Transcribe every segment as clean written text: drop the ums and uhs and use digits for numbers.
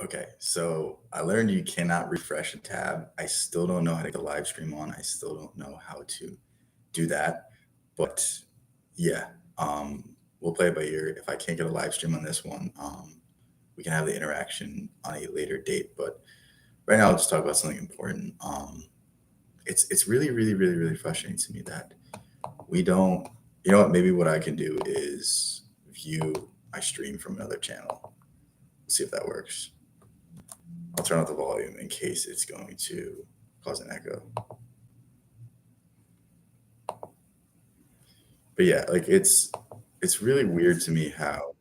Okay, so I learned you cannot refresh a tab. I still don't know how to get a live stream on. I still don't know how to do that. But yeah, we'll play it by ear. If I can't get a live stream on this one, we can have the interaction on a later date. But right now, I'll just talk about something important. It's really, really, really, really frustrating to me that we don't. You know what? Maybe what I can do is view my stream from another channel. See if that works. I'll turn off the volume in case it's going to cause an echo. But yeah, like it's really weird to me how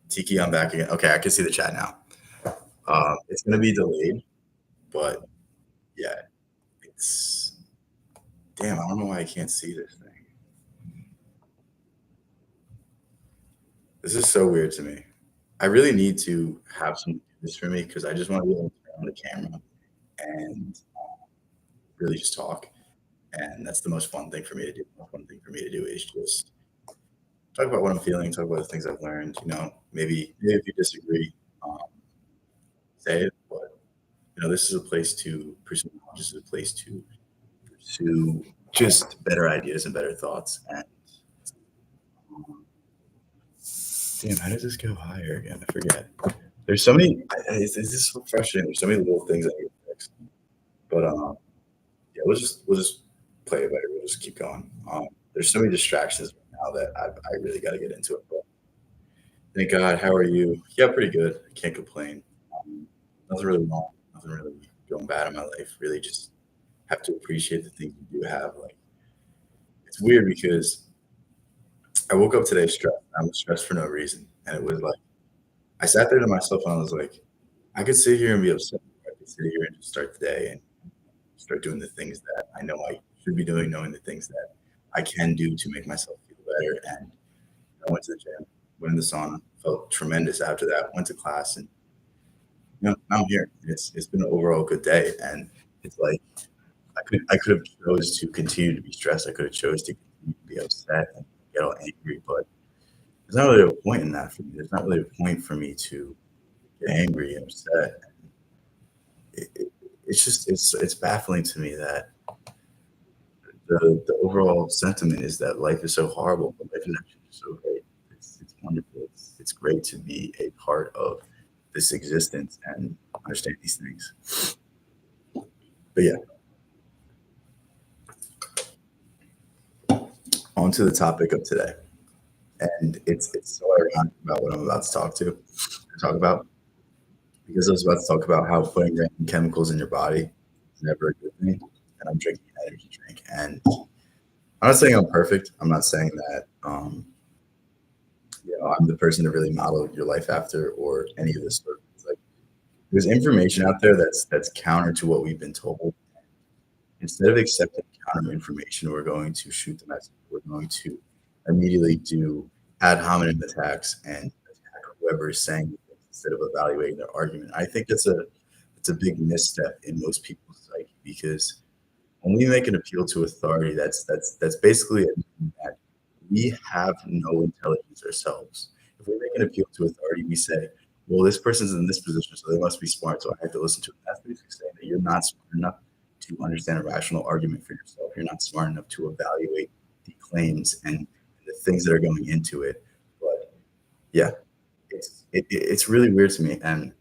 Tiki, I'm back again. Okay, I can see the chat now. It's gonna be delayed, but yeah, it's damn. I don't know why I can't see this thing. This is so weird to me. I really need to have someone do this for me because I just want to be able to turn on the camera and really just talk. And that's the most fun thing for me to do. The most fun thing for me to do is just talk about what I'm feeling, talk about the things I've learned. Maybe if you disagree, um, say it. But this is a place to pursue knowledge. This is a place to pursue just better ideas and better thoughts. And damn, how does this go higher again? I forget. There's so many. It's just so frustrating. There's so many little things I need to fix. But yeah, we'll just play it better. We'll just keep going. There's so many distractions right now that I really got to get into it. But thank God. How are you? Yeah, pretty good. I can't complain. Um, Nothing really wrong. Nothing really going bad in my life. Really, just have to appreciate the things you do have. Like it's weird because I woke up today stressed. I was stressed for no reason, and it was like I sat there to myself and I was like, I could sit here and be upset. I could sit here and just start the day and start doing the things that I know I should be doing, knowing the things that I can do to make myself feel better. And I went to the gym, went in the sauna, felt tremendous after that. Went to class, and now I'm here. It's been an overall good day, and it's like I could have chose to continue to be stressed. I could have chose to continue to be upset and get all angry, but there's not really a point in that for me. There's not really a point for me to get angry and upset. It's just it's baffling to me that the overall sentiment is that life is so horrible, but life is actually so great. It's wonderful. It's great to be a part of this existence and understand these things. But yeah, on to the topic of today. And it's so ironic about what I'm about to talk about, because I was about to talk about how putting random chemicals in your body is never a good thing. And I'm drinking an energy drink. And I'm not saying I'm perfect. I'm not saying that I'm the person to really model your life after or any of this sort of things. Like there's information out there that's counter to what we've been told. Instead of accepting counter information, we're going to shoot the messenger. We're going to immediately do ad hominem attacks and attack whoever is saying the things instead of evaluating their argument. I think it's a big misstep in most people's psyche because when we make an appeal to authority, that's basically admitting that we have no intelligence ourselves. If we make an appeal to authority, we say, well, this person's in this position, so they must be smart, so I have to listen to it. That's basically saying that you're not smart enough to understand a rational argument for yourself. You're not smart enough to evaluate the claims and the things that are going into it. But yeah, it's really weird to me. And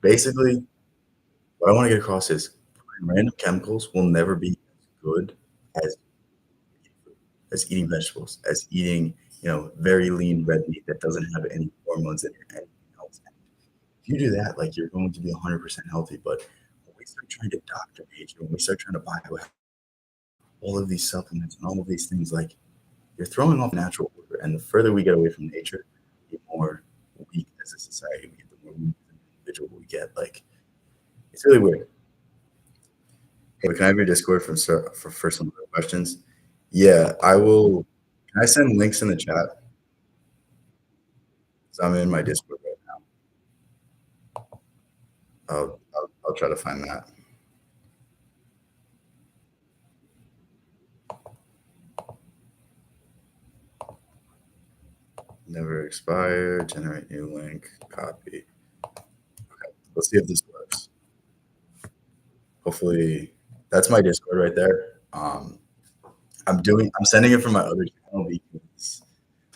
basically, what I want to get across is random chemicals will never be as good as eating vegetables, as eating very lean red meat that doesn't have any hormones in it, anything else. If you do that, like you're going to be 100% healthy. But when we start trying to doctrinate you, when we start trying to buy all of these supplements and all of these things, like you're throwing off natural order. And the further we get away from nature, the more weak as a society we get, the more weak as an individual we get. Like it's really weird. Hey, can I have your Discord for some other questions? Yeah, I will. Can I send links in the chat? So I'm in my Discord right now. I'll try to find that. Never expire. Generate new link. Copy. Let's see if this works. Hopefully, that's my Discord right there. I'm sending it from my other channel because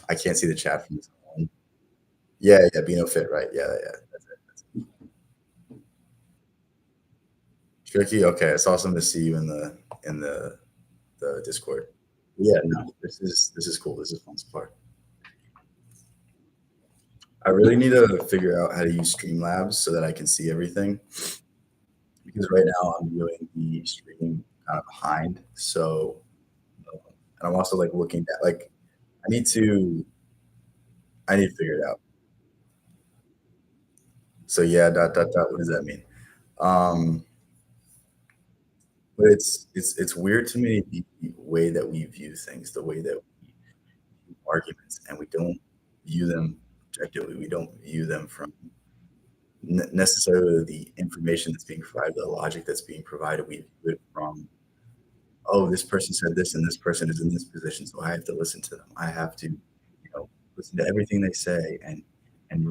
I can't see the chat from this one. Yeah, yeah, Beano Fit, right? Yeah, yeah. That's it. Tricky. Okay, it's awesome to see you in the Discord. Yeah, no, this is cool. This is fun so far. I really need to figure out how to use Streamlabs so that I can see everything because right now I'm doing the stream kind of behind. So, and I'm also like looking at like I need to I need to figure it out. So yeah, dot dot dot. What does that mean? Um, but it's weird to me the way that we view things, the way that we view arguments, and we don't view them objectively. We don't view them from necessarily the information that's being provided, the logic that's being provided. We view it from, oh, this person said this, and this person is in this position, so I have to listen to them. I have to, listen to everything they say and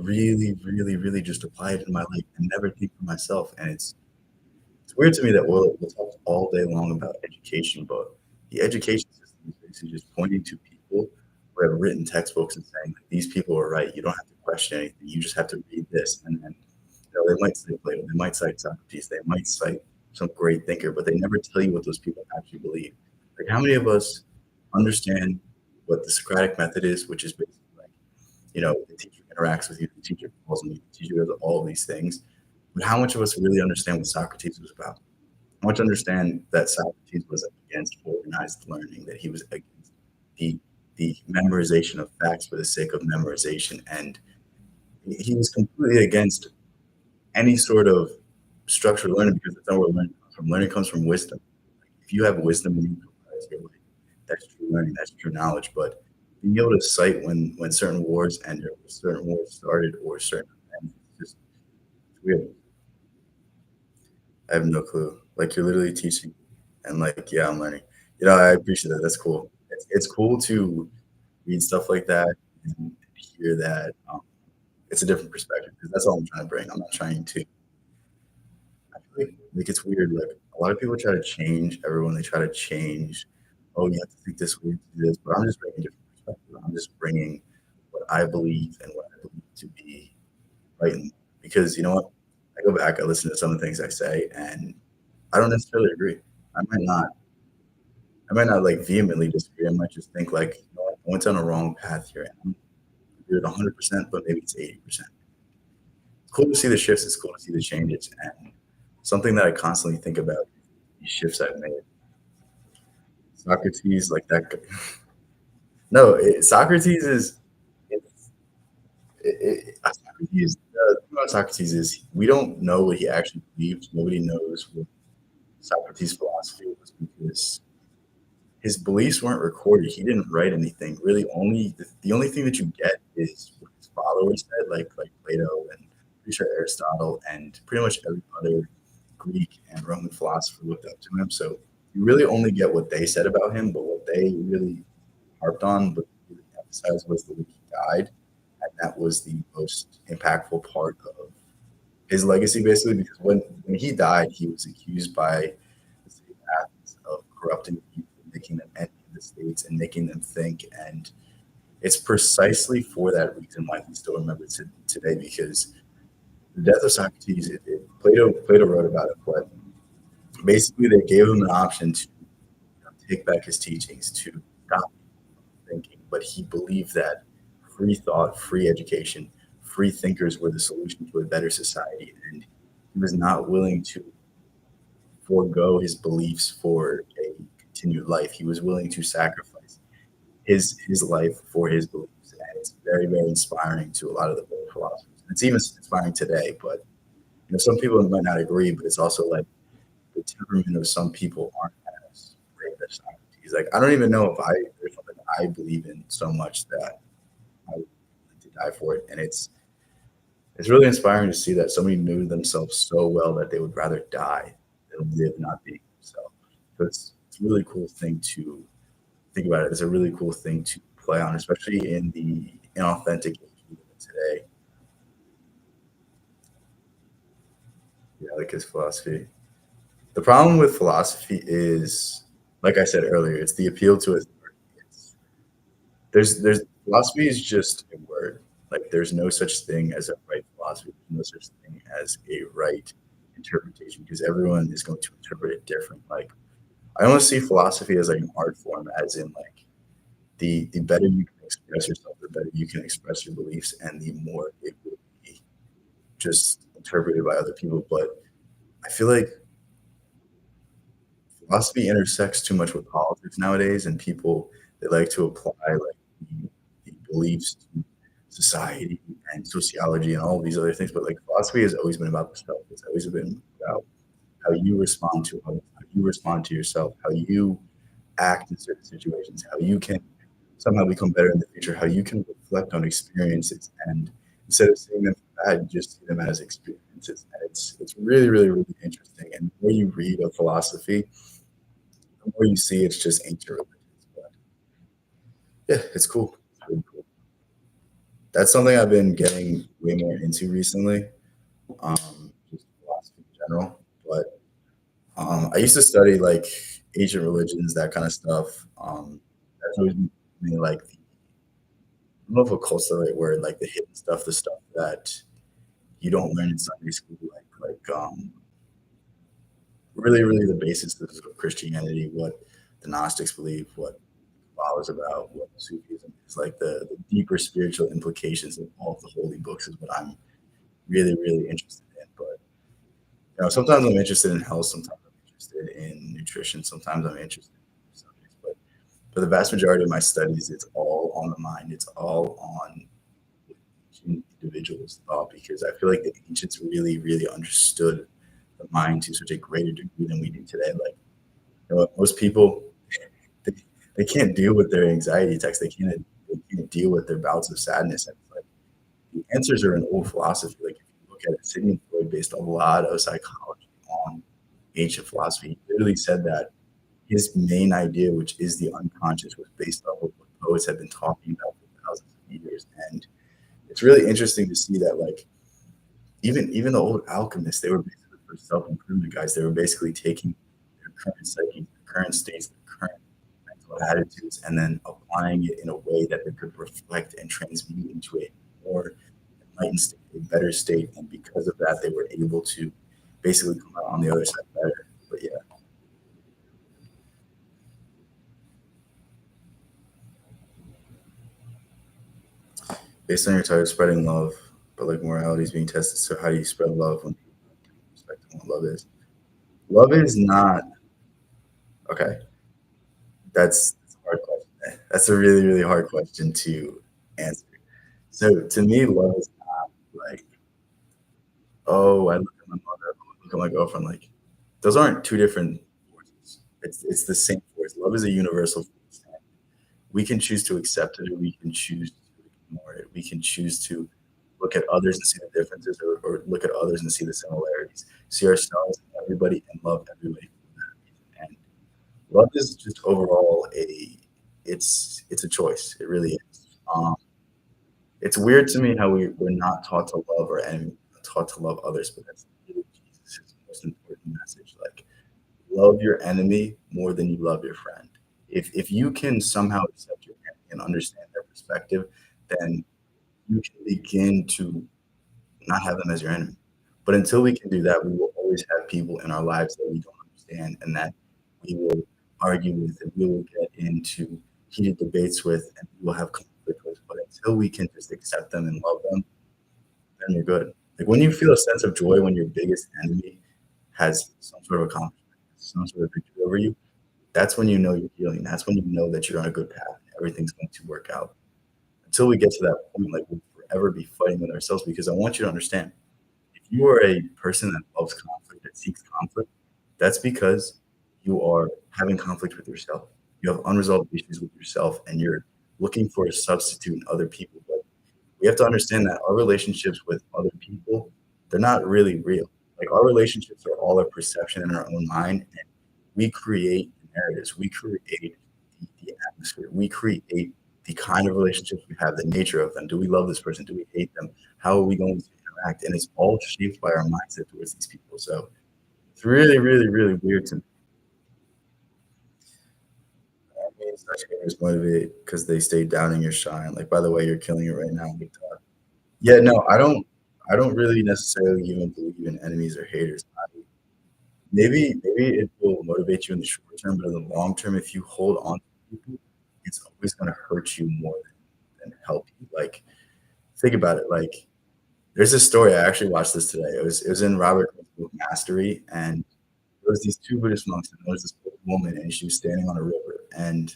really, really, really just apply it in my life and never think for myself. And it's weird to me that we'll talk all day long about education, but the education system is basically just pointing to people who have written textbooks and saying that these people are right. You don't have to question anything. You just have to read this. And then they might cite Plato, they might cite Socrates, they might cite some great thinker, but they never tell you what those people actually believe. Like how many of us understand what the Socratic method is, which is basically like, the teacher interacts with you, the teacher calls on you, the teacher does all of these things. But how much of us really understand what Socrates was about? How much understand that Socrates was against organized learning, that he was against the the memorization of facts for the sake of memorization, and he was completely against any sort of structured learning because that's not where learning comes from. Learning comes from wisdom. If you have wisdom and you utilize your life, that's true learning, that's true knowledge. But being able to cite when certain wars ended, or certain wars started, or certain events, it's weird. I have no clue. Like you're literally teaching, and like yeah, I'm learning. I appreciate that. That's cool. It's cool to read stuff like that and hear that. It's a different perspective because that's all I'm trying to bring. I'm not trying to. I feel like it's weird. Like a lot of people try to change everyone. They try to change. Oh, you have to think this way to do this. But I'm just bringing different perspective. I'm just bringing what I believe and what I believe to be right. Because you know what? I go back, I listen to some of the things I say, and I don't necessarily agree. I might not. I might not like vehemently disagree. I might just think like, what, I went down a wrong path here. And I'm agree with 100%, but maybe it's 80%. It's cool to see the shifts. It's cool to see the changes, and something that I constantly think about these shifts I've made. Socrates, like that. No, Socrates is. Socrates. The thing about Socrates is we don't know what he actually believed. Nobody knows what Socrates' philosophy was because his beliefs weren't recorded. He didn't write anything. Really, only the only thing that you get is what his followers said, like Plato and pretty sure Aristotle and pretty much every other Greek and Roman philosopher looked up to him. So you really only get what they said about him, but what they really harped on, but really emphasized was the week he died, and that was the most impactful part of his legacy, basically, because when he died, he was accused by the state of Athens of corrupting people, making them envy the states, and making them think. And it's precisely for that reason why he still remembered today, because the death of Socrates, Plato wrote about it, but basically they gave him an option to take back his teachings, to stop thinking, but he believed that free thought, free education, free thinkers were the solution to a better society, and he was not willing to forego his beliefs for a continued life. He was willing to sacrifice his life for his beliefs, and it's very very inspiring to a lot of the philosophers. It's even inspiring today, but some people might not agree, but it's also like the temperament of some people aren't as great as Socrates. Like I don't even know if there's something I believe in so much that I would like to die for it, and it's really inspiring to see that somebody knew themselves so well that they would rather die than live not being themselves. So it's a really cool thing to think about it. It's a really cool thing to play on, especially in the inauthentic age we live in today. Yeah, like his philosophy. The problem with philosophy is, like I said earlier, it's the appeal to authority. There's philosophy is just a word. Like there's no such thing as a right philosophy. There's no such thing as a right interpretation because everyone is going to interpret it different. Like I almost see philosophy as like an art form, as in like the better you can express yourself, the better you can express your beliefs, and the more it will be just interpreted by other people. But I feel like philosophy intersects too much with politics nowadays, and people they like to apply like the beliefs to society and sociology and all of these other things. But like philosophy has always been about the self. It's always been about how you respond to others, how you respond to yourself, how you act in certain situations, how you can somehow become better in the future, how you can reflect on experiences and instead of seeing them as bad, just see them as experiences. And it's really, really, really interesting. And the more you read of philosophy, the more you see it's just ancient religions. But yeah, it's cool. It's really cool. That's something I've been getting way more into recently, just philosophy in general. But I used to study like ancient religions, that kind of stuff. That's always been me like I don't know if occult's the right word, like the hidden stuff, the stuff that you don't learn in Sunday school, like really, really the basis of Christianity, what the Gnostics believe, what Kabbalah is about, what Sufism is, like the deeper spiritual implications of all of the holy books is what I'm really, really interested in. But sometimes I'm interested in health, sometimes I'm interested in nutrition, sometimes I'm interested in subjects, but for the vast majority of my studies, it's all on the mind. It's all on ancient individuals' thought because I feel like the ancients really, really understood the mind to such a greater degree than we do today. Like, most people, they, they can't deal with their anxiety attacks. They can't deal with their bouts of sadness. And it's like the answers are in old philosophy. Like if you look at it, Sigmund Freud based a lot of psychology on ancient philosophy. He literally said that his main idea, which is the unconscious, was based on what poets have been talking about for thousands of years. And it's really interesting to see that like even the old alchemists, they were basically for self-improvement guys. They were basically taking their current psyche, their current states, their current mental attitudes, and then applying it in a way that they could reflect and transmute into a more enlightened state, a better state. And because of that, they were able to basically come out on the other side better. But yeah, based on your title, spreading love, but like morality is being tested. So how do you spread love when people don't respect what love is? Love is not okay. That's a hard question. That's a really, really hard question to answer. So to me, love is not like, oh, I look at my mother, oh, I look at my girlfriend. Like those aren't two different forces. It's the same force. Love is a universal force. We can choose to accept it, or we can choose to ignore it. We can choose to look at others and see the differences, or look at others and see the similarities. See ourselves and everybody and love everybody for that reason. And love is just overall it's a choice. It really is. It's weird to me how we're not taught to love our enemy, taught to love others, but that's really Jesus' most important message. Like love your enemy more than you love your friend. If you can somehow accept your enemy and understand their perspective, then you can begin to not have them as your enemy. But until we can do that, we will always have people in our lives that we don't understand and that we will argue with and we will get into heated debates with and we will have conflict with. But until we can just accept them and love them, then you're good. Like when you feel a sense of joy when your biggest enemy has some sort of accomplishment, some sort of victory over you, that's when you know you're healing. That's when you know that you're on a good path. Everything's going to work out. Until we get to that point, like we'll forever be fighting with ourselves because I want you to understand if you are a person that loves conflict, that seeks conflict, that's because you are having conflict with yourself. You have unresolved issues with yourself and you're looking for a substitute in other people. But we have to understand that our relationships with other people, they're not really real. Like our relationships are all a perception in our own mind, and we create the narratives, we create the atmosphere, we create the kind of relationships we have, the nature of them. Do we love this person? Do we hate them? How are we going to interact? And it's all shaped by our mindset towards these people. So it's really, really, really weird to me. I mean, such haters motivate because they stay doubting your shine. Like, by the way, you're killing it right now. Yeah, no, I don't really necessarily even believe in enemies or haters. Maybe it will motivate you in the short term, but in the long term, if you hold on to people, it's always going to hurt you more than help you. Like, think about it. Like, there's this story. I actually watched this today. It was in Robert Greene's book Mastery, and there was these two Buddhist monks, and there was this old woman, and she was standing on a river, and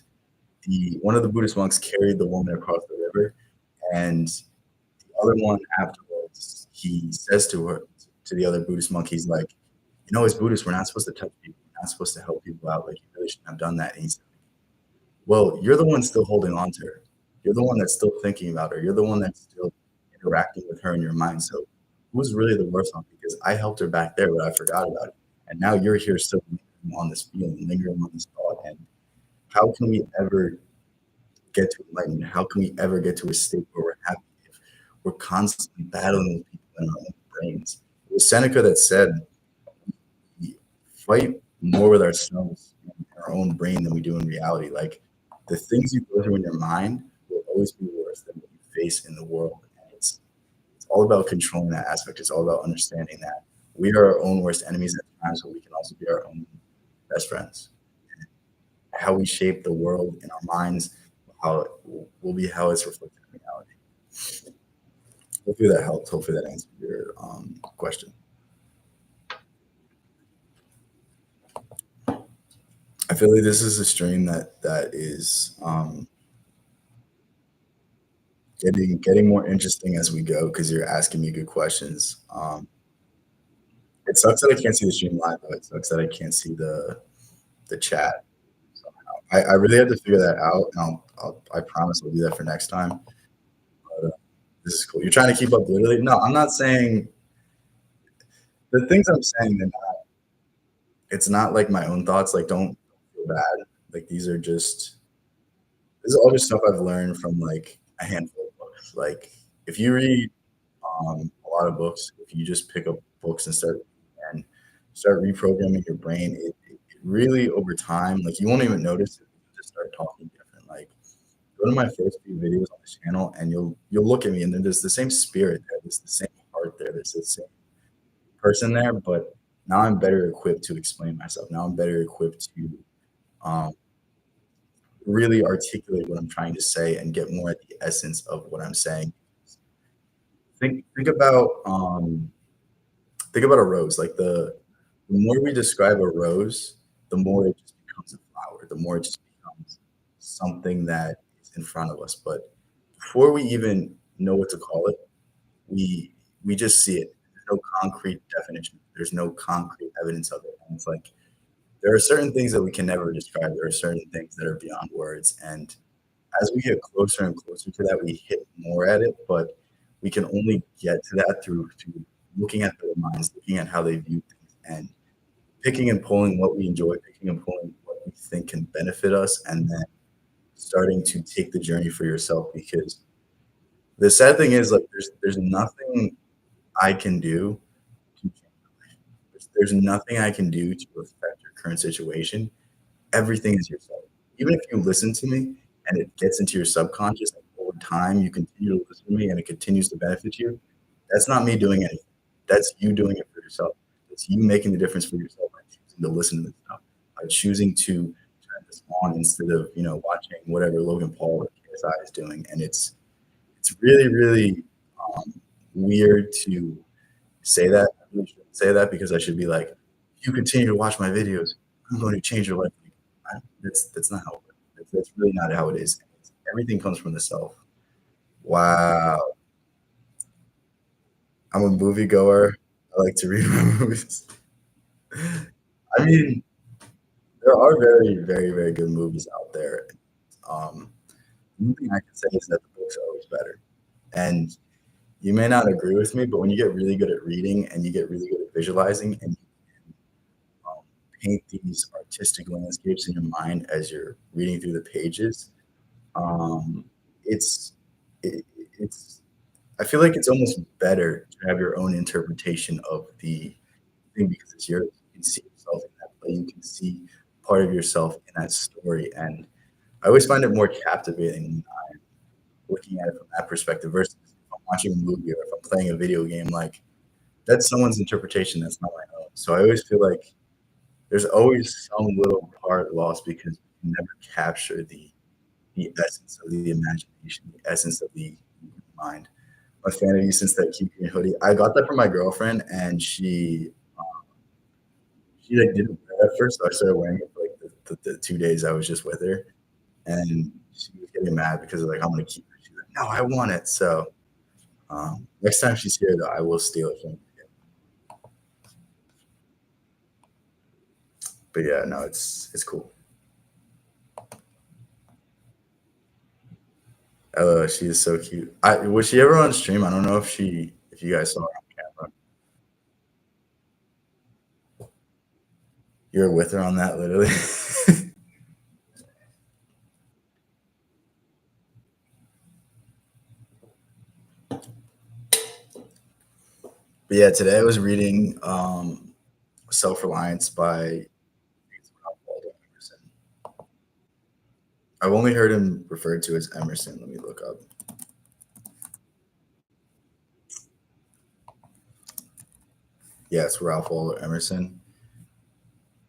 the one of the Buddhist monks carried the woman across the river, and the other one afterwards, he says to her, to the other Buddhist monk, he's like, you know, as Buddhists, we're not supposed to touch people. We're not supposed to help people out. Like, you really shouldn't have done that. And he's like, well, you're the one still holding on to her. You're the one that's still thinking about her. You're the one that's still interacting with her in your mind. So who's really the worst one? Because I helped her back there, but I forgot about it. And now you're here still lingering on this feeling, lingering on this thought. And how can we ever get to enlightenment? How can we ever get to a state where we're happy if we're constantly battling with people in our own brains? It was Seneca that said, we fight more with ourselves in our own brain than we do in reality. Like, the things you go through in your mind will always be worse than what you face in the world. And it's all about controlling that aspect. It's all about understanding that we are our own worst enemies at times, but we can also be our own best friends. How we shape the world in our minds, how it will be how it's reflected in reality. Hopefully that helped. Hopefully that answered your question. I feel like this is a stream that is getting more interesting as we go because you're asking me good questions. It sucks that I can't see the stream live, though. It sucks that I can't see the chat. I really have to figure that out, and I promise I'll do that for next time. But, this is cool. You're trying to keep up literally? No, I'm not saying the things I'm saying. It's not like my own thoughts. Like, don't feel bad. Like, these are just this is all just stuff I've learned from like a handful of books. Like, if you read a lot of books, if you just pick up books and start reprogramming your brain, it really over time, like, you won't even notice it. You just start talking different. Like, go to my first few videos on the channel, and you'll look at me, and then there's the same spirit there. There's the same heart there. There's the same person there. But now I'm better equipped to explain myself. Now I'm better equipped to um, really articulate what I'm trying to say and get more at the essence of what I'm saying. Think about a rose. Like, the more we describe a rose, the more it just becomes a flower. The more it just becomes something that is in front of us. But before we even know what to call it, we just see it. There's no concrete definition. There's no concrete evidence of it. And it's like there are certain things that we can never describe. There are certain things that are beyond words. And as we get closer and closer to that, we hit more at it. But we can only get to that through looking at their minds, looking at how they view things, and picking and pulling what we enjoy, picking and pulling what we think can benefit us, and then starting to take the journey for yourself. Because the sad thing is, like, there's nothing I can do to change your life. There's nothing I can do to affect your current situation. Everything is yourself. Even if you listen to me and it gets into your subconscious, and over time you continue to listen to me and it continues to benefit you, that's not me doing anything. That's you doing it for yourself. It's you making the difference for yourself by choosing to listen to this stuff, by choosing to turn this on instead of, watching whatever Logan Paul or KSI is doing. And it's really, really weird to say that. I really shouldn't say that because I should be like, if you continue to watch my videos, I'm going to change your life. That's not how it works. That's really not how it is. Everything comes from the self. Wow. I'm a moviegoer. I like to read movies. I mean, there are very, very, very good movies out there. Um, one thing I can say is that the books are always better. And you may not agree with me, but when you get really good at reading and you get really good at visualizing and you can paint these artistic landscapes in your mind as you're reading through the pages, it's it, it's I feel like it's almost better to have your own interpretation of the thing because it's yours. You can see yourself in that play. You can see part of yourself in that story, and I always find it more captivating when I'm looking at it from that perspective versus if I'm watching a movie or if I'm playing a video game. Like that's someone's interpretation. That's not my own. So I always feel like there's always some little part lost because we can never capture the essence of the imagination, the essence of the mind. I'm a fan of you since that cute green hoodie. I got that from my girlfriend, and she like didn't wear it at first, so I started wearing it for like the 2 days I was just with her, and she was getting mad because like I'm gonna keep it. She's like, "No, I want it." So next time she's here, though, I will steal it from her. But yeah, no, it's cool. She is so cute. Was she ever on stream? I don't know if you guys saw her on camera. You were with her on that, literally. But yeah, today I was reading Self Reliance by Waldo Emerson. I've only heard him referred to as Emerson. Let me look up. Yeah, it's Ralph Waldo Emerson.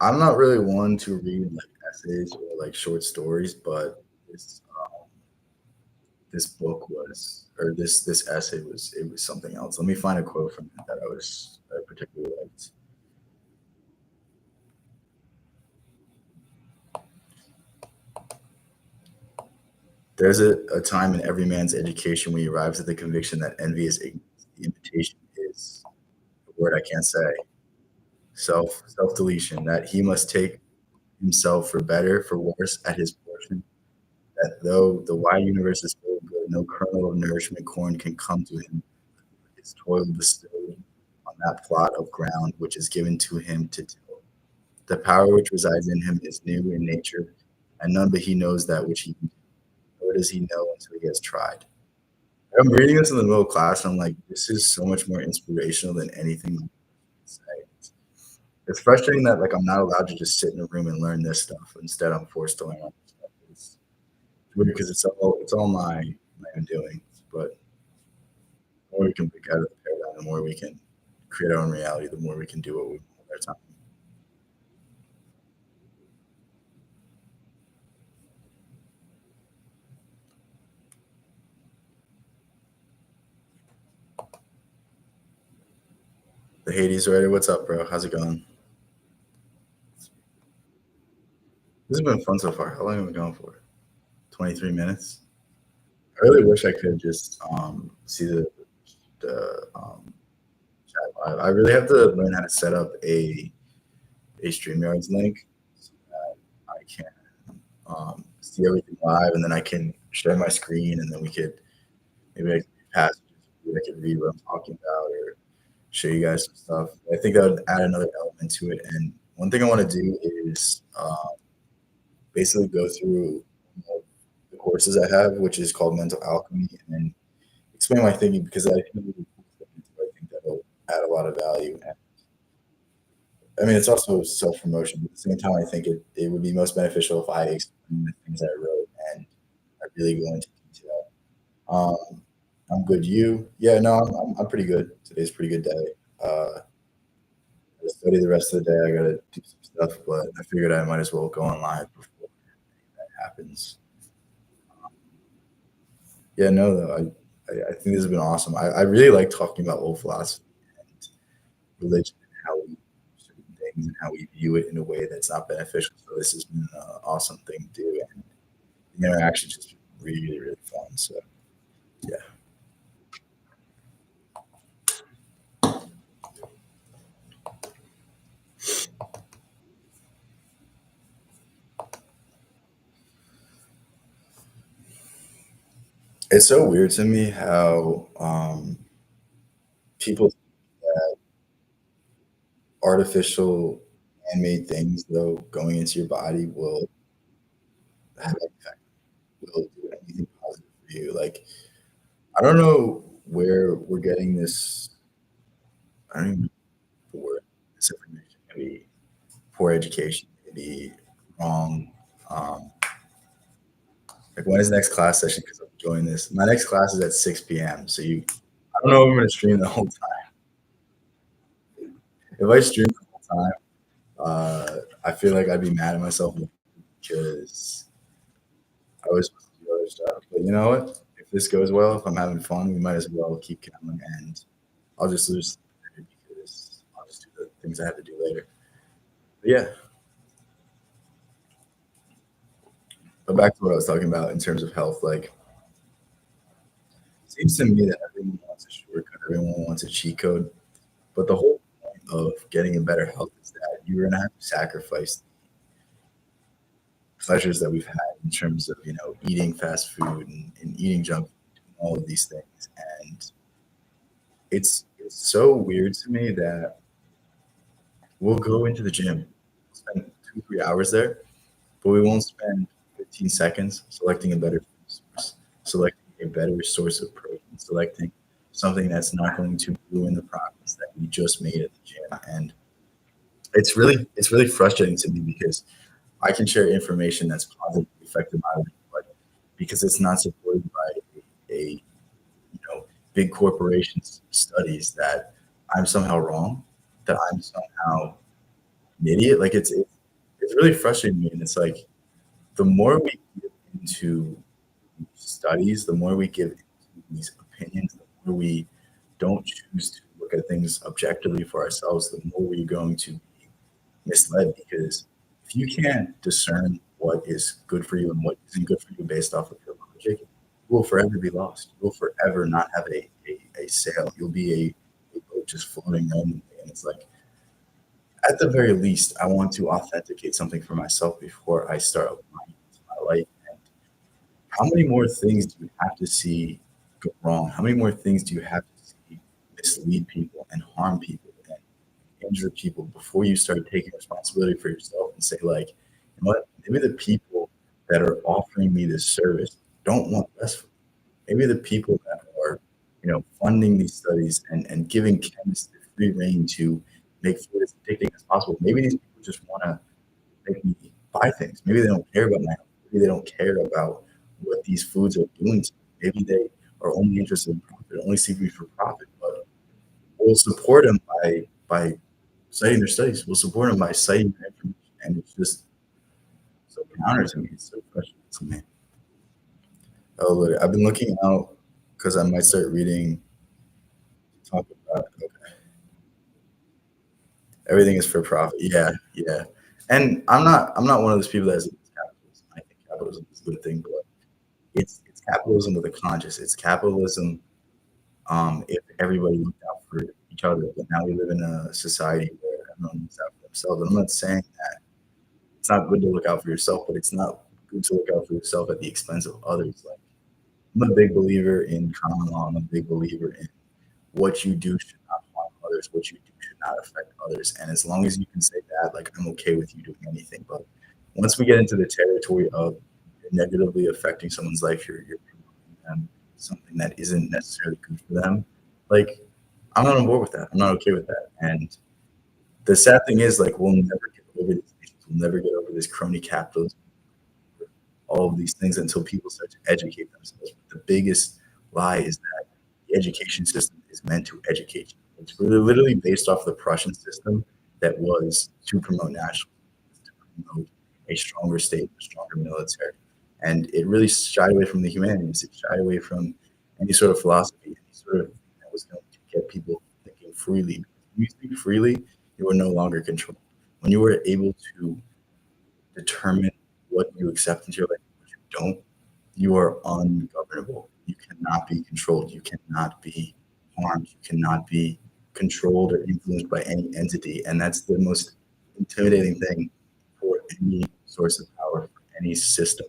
I'm not really one to read like essays or like short stories, but this book was, or this essay was, it was something else. Let me find a quote from it that I particularly liked. There's a time in every man's education when he arrives at the conviction that envy is ignorance. The invitation is a word I can't say. Self deletion. That he must take himself for better, for worse, at his portion. That though the wide universe is full of good, no kernel of nourishment corn can come to him. His toil bestowed on that plot of ground which is given to him to till. The power which resides in him is new in nature, and none but he knows that which he can do, nor does he know until he has tried. I'm reading this in the middle of class, and I'm like, this is so much more inspirational than anything I can say. It's frustrating that like I'm not allowed to just sit in a room and learn this stuff. Instead, I'm forced to learn all this stuff. It's weird because it's all my own doing. But the more we can break out of the paradigm, the more we can create our own reality, the more we can do what we want with our time. The Hades writer, what's up, bro? How's it going? This has been fun so far. How long have we been going for? 23 minutes. I really wish I could just see the chat live. I really have to learn how to set up a StreamYards link so that I can see everything live, and then I can share my screen, and then we could maybe I could pass. I could read what I'm talking about or show you guys some stuff. I think that would add another element to it. And one thing I want to do is basically go through the courses I have, which is called Mental Alchemy, and then explain my thinking because I think that'll add a lot of value. And I mean, it's also self promotion, but at the same time, I think it would be most beneficial if I explain the things I wrote and I really go into detail. Um, I'm good. You? Yeah, no, I'm pretty good. Today's a pretty good day. I study the rest of the day. I gotta do some stuff, but I figured I might as well go on live before that happens. Yeah, no, though, I think this has been awesome. I really like talking about old philosophy and religion and how we do certain things and how we view it in a way that's not beneficial. So this has been an awesome thing to do, and the interaction's just really, really fun. So yeah, it's so weird to me how people think that artificial man-made things, though, going into your body will have an effect, will do anything positive view. Like, I don't know where we're getting this. I don't even know the word. This information. Maybe poor education. Maybe wrong. Um, like, when is the next class session? Because I'm enjoying this. My next class is at 6 p.m. So I don't know if I'm gonna stream the whole time. If I stream the whole time, I feel like I'd be mad at myself because I was supposed to do other stuff. But you know what? If this goes well, if I'm having fun, we might as well keep going. And I'll just lose because I'll just do the things I have to do later. But yeah, but back to what I was talking about in terms of health. Like, it seems to me that everyone wants a shortcut, everyone wants a cheat code. But the whole point of getting a better health is that you're gonna have to sacrifice pleasures that we've had in terms of eating fast food and eating junk food and all of these things. And it's so weird to me that we'll go into the gym, spend 2 3 hours there, but we won't spend 15 seconds selecting a better food source, selecting a better source of protein, selecting something that's not going to ruin the progress that we just made at the gym. And it's really frustrating to me because I can share information that's positively affected my life, but because it's not supported by a big corporations studies, that I'm somehow wrong, that I'm somehow an idiot. Like, it's really frustrating me, and it's like the more we get into studies, the more we give into these opinions, the more we don't choose to look at things objectively for ourselves, the more we're going to be misled. Because if you can't discern what is good for you and what isn't good for you based off of your logic, you will forever be lost. You will forever not have a sail. You'll be a boat just floating randomly. And it's like, at the very least, I want to authenticate something for myself before I start applying it to my life. And how many more things do you have to see go wrong? How many more things do you have to see mislead people and harm people and injure people before you start taking responsibility for yourself and say, like, you know what? Maybe the people that are offering me this service don't want the best for me. Maybe the people that are, funding these studies and giving chemists the free reign to make food as addicting as possible. Maybe these people just want to make me buy things. Maybe they don't care about my health. Maybe they don't care about what these foods are doing to me. Maybe they are only interested in profit, only seeking for profit. But we'll support them by citing their studies. We'll support them by citing their information. And it's just so counter to me. It's so frustrating to me. Oh, look, I've been looking out because I might start reading, talk about, okay, everything is for profit. Yeah, yeah. And I'm not one of those people that's against capitalism. I think capitalism is a good thing, but it's capitalism with a conscience. It's capitalism, if everybody looked out for each other. But now we live in a society where everyone looks out for themselves. And I'm not saying that it's not good to look out for yourself, but it's not good to look out for yourself at the expense of others. Like, I'm a big believer in common law. I'm a big believer in what you do should not harm others. What you do should not affect others. And as long as you can say that, like, I'm okay with you doing anything. But once we get into the territory of negatively affecting someone's life, you're promoting them something that isn't necessarily good for them. Like, I'm not on board with that. I'm not okay with that. And the sad thing is, like, we'll never get over these issues. We'll never get over this crony capitalism, all of these things, until people start to educate themselves. But the biggest lie is that the education system is meant to educate you. It's really literally based off the Prussian system that was to promote nationalism, to promote a stronger state, a stronger military. And it really shied away from the humanities. It shied away from any sort of philosophy, any sort of thing that was going to get people thinking freely. When you speak freely, you are no longer controlled. When you are able to determine what you accept into your life and what you don't, you are ungovernable. You cannot be controlled. You cannot be harmed. You cannot be controlled or influenced by any entity. And that's the most intimidating thing for any source of power, for any system.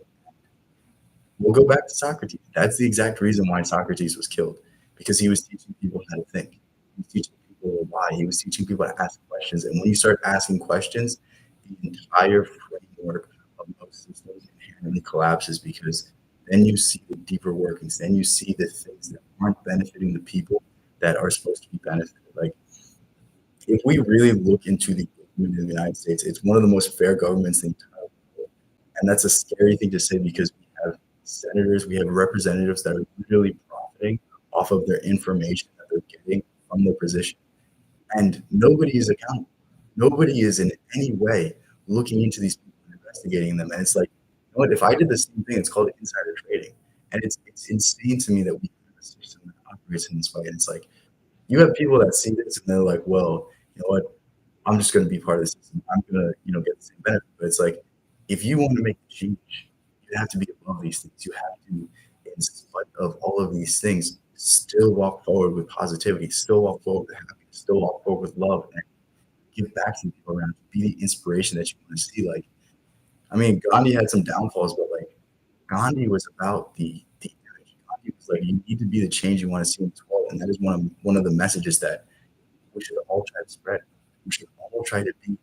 We'll go back to Socrates. That's the exact reason why Socrates was killed, because he was teaching people how to think. He was teaching people why. He was teaching people to ask questions. And when you start asking questions, the entire framework of most systems inherently collapses, because then you see the deeper workings. Then you see the things that aren't benefiting the people that are supposed to be benefited. Like if we really look into the government in the United States, it's one of the most fair governments in the entire world. And that's a scary thing to say because we have senators, we have representatives that are literally profiting off of their information that they're getting from their position. And nobody is accountable. Nobody is in any way looking into these people and investigating them. And it's like, you know what, if I did the same thing, it's called insider trading. And it's insane to me that we have a system that operates in this way. And it's like you have people that see this and they're like, well, you know what, I'm just going to be part of the system. I'm going to, get the same benefit. But it's like, if you want to make a change, you have to be above these things. You have to, in spite of all of these things, still walk forward with positivity, still walk forward with happiness, still walk forward with love, and give back to the people around you. Be the inspiration that you want to see. Like, I mean, Gandhi had some downfalls, but like Gandhi was about the energy. Gandhi was like, you need to be the change you want to see in this world, and that is one of the messages that we should all try to spread. We should all try to be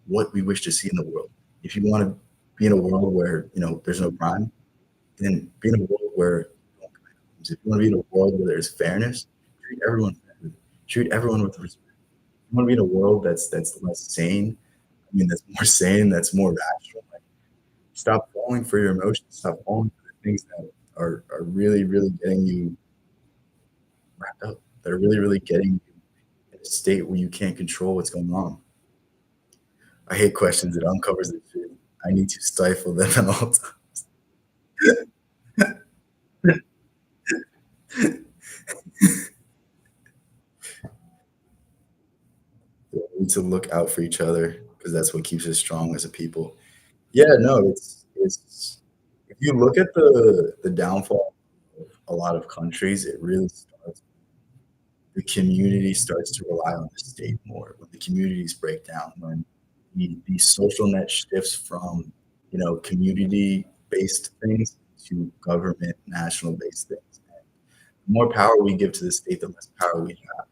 what we wish to see in the world. If you want to be in a world where there's no crime, then be in a world where you don't commit crimes. If you want to be in a world where there's fairness, treat everyone fairly. Treat everyone with respect. If you want to be in a world that's less sane, I mean that's more sane, that's more rational. Like, stop falling for your emotions. Stop falling for the things that are really, really getting you wrapped up. That are really, really getting you in a state where you can't control what's going on. I hate questions. It uncovers the truth. I need to stifle them at all times. We need to look out for each other because that's what keeps us strong as a people. Yeah, no, it's if you look at the downfall of a lot of countries, it really starts the community starts to rely on the state more. When the communities break down, when the social net shifts from community based things to government national based things. And the more power we give to the state, the less power we have.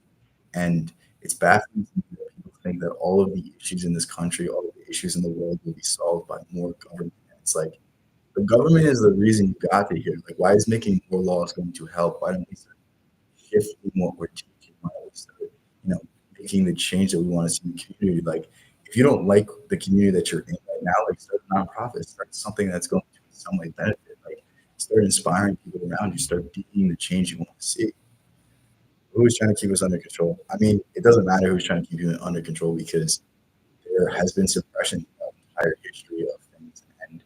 And it's baffling to me that people think that all of the issues in this country, all of the issues in the world will be solved by more government. And it's like the government is the reason you got to here. Like, why is making more laws going to help? Why don't we start shifting what we're teaching? Why don't we start, you know, making the change that we want to see in the community? Like, if you don't like the community that you're in right now, like start a nonprofit, start something that's going to in some way benefit. Like, start inspiring people around you, start being the change you want to see. Who's trying to keep us under control? I mean, it doesn't matter who's trying to keep you under control because there has been suppression of the entire history of things. And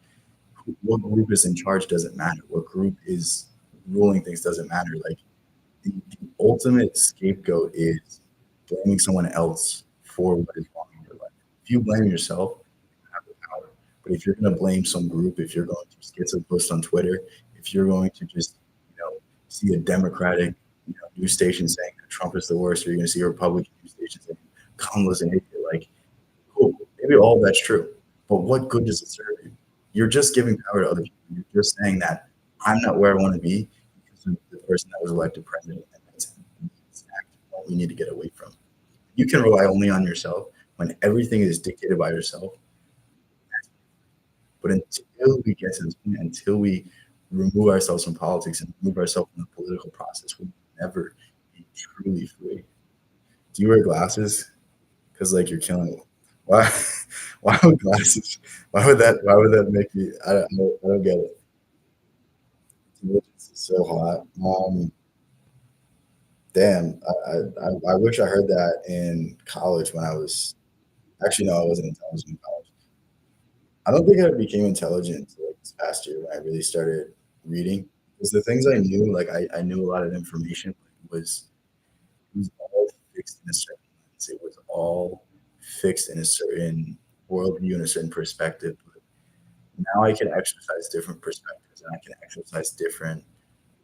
what group is in charge doesn't matter. What group is ruling things doesn't matter. Like the ultimate scapegoat is blaming someone else for what is wrong in your life. If you blame yourself, you have the power. But if you're going to blame some group, if you're going to just get some post on Twitter, if you're going to just see a Democratic news station saying that Trump is the worst, or you're going to see a Republican news station saying Kamala's an idiot. Like, cool, maybe all of that's true, but what good does it serve you? You're just giving power to other people. You're just saying that I'm not where I want to be because of the person that was elected president, and that's exactly what we need to get away from. You can rely only on yourself when everything is dictated by yourself. But until we get to this point, until we remove ourselves from politics and remove ourselves from the political process, we'll never be truly free. Do you wear glasses? Because like you're killing it. Why? Why would glasses? Why would that? Why would that make me? I don't get it. It's so hot. Damn. I wish I heard that in college when I was. Actually, no, I wasn't intelligent in college. I don't think I became intelligent until like this past year when I really started reading. Because the things I knew, like I knew a lot of information, but it was all fixed in a certain lens. It was all fixed in a certain worldview and a certain perspective. But now I can exercise different perspectives and I can exercise different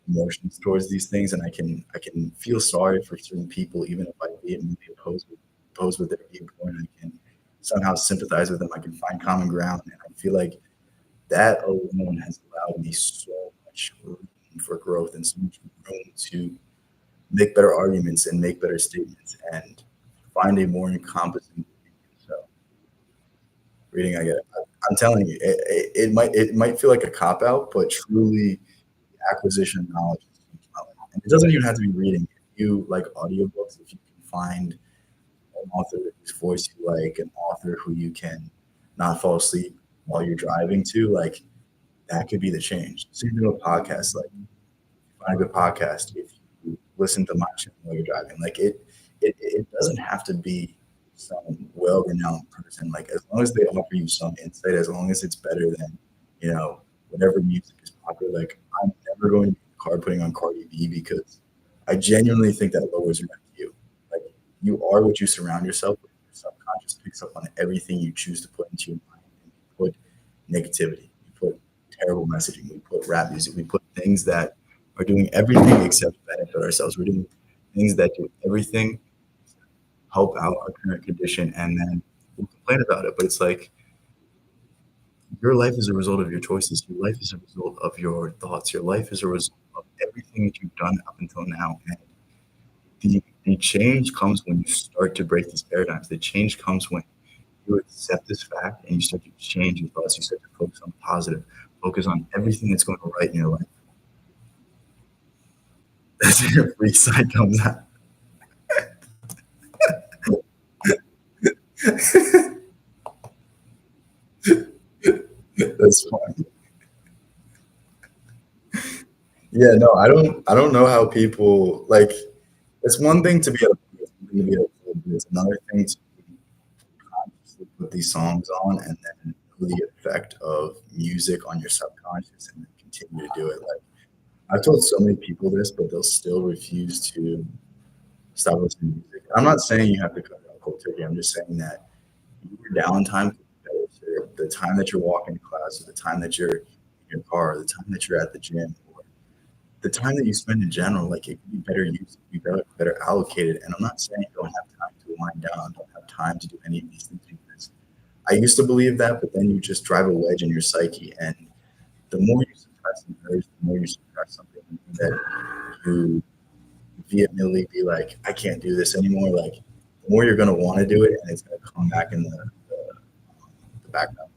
emotions towards these things, and I can feel sorry for certain people, even if I vehemently oppose with their viewpoint. I can somehow sympathize with them. I can find common ground, and I feel like that alone has allowed me so much room for growth and so much room to make better arguments and make better statements and find a more encompassing opinion. So reading, I get it. I'm telling you, it might feel like a cop out, but truly, acquisition of knowledge is compelling. And it doesn't even have to be reading. If you like audiobooks, if you can find an author whose voice you like, an author who you can not fall asleep while you're driving to, like that could be the change. Same thing with podcasts. Like find a good podcast if you listen to my channel while you're driving. Like it doesn't have to be some well-renowned person. Like as long as they offer you some insight, as long as it's better than whatever music is popular. Like I'm never going to be in the car putting on Cardi B because I genuinely think that lowers your IQ. Like you are what you surround yourself with. Your subconscious picks up on everything you choose to put into your mind. And you put negativity, we put terrible messaging, we put rap music, we put things that are doing everything except benefit ourselves. We're doing things that do everything help out our current condition, and then we'll complain about it. But it's like your life is a result of your choices. Your life is a result of your thoughts. Your life is a result of everything that you've done up until now. And the change comes when you start to break these paradigms. The change comes when you accept this fact and you start to change your thoughts. You start to focus on the positive, focus on everything that's going right in your life. That's when your free side comes out. That's fine. Yeah, no, I don't know how people like it's one thing to be able to be able to do. It's another thing to consciously put these songs on and then know the effect of music on your subconscious and then continue to do it. Like I've told so many people this, but they'll still refuse to stop listening to music. I'm not saying you have to cut out cold turkey. I'm just saying that your downtime could be better served. The time that you're walking to class, or the time that you're in your car, or the time that you're at the gym, or the time that you spend in general, like it could be better used, it could be better allocated. And I'm not saying you don't have time to wind down, don't have time to do any of these things because I used to believe that, but then you just drive a wedge in your psyche, and the more you suppress an urge, the more you suppress something that you vehemently be like, I can't do this anymore. Like the more you're gonna want to do it, and it's gonna come back in the background.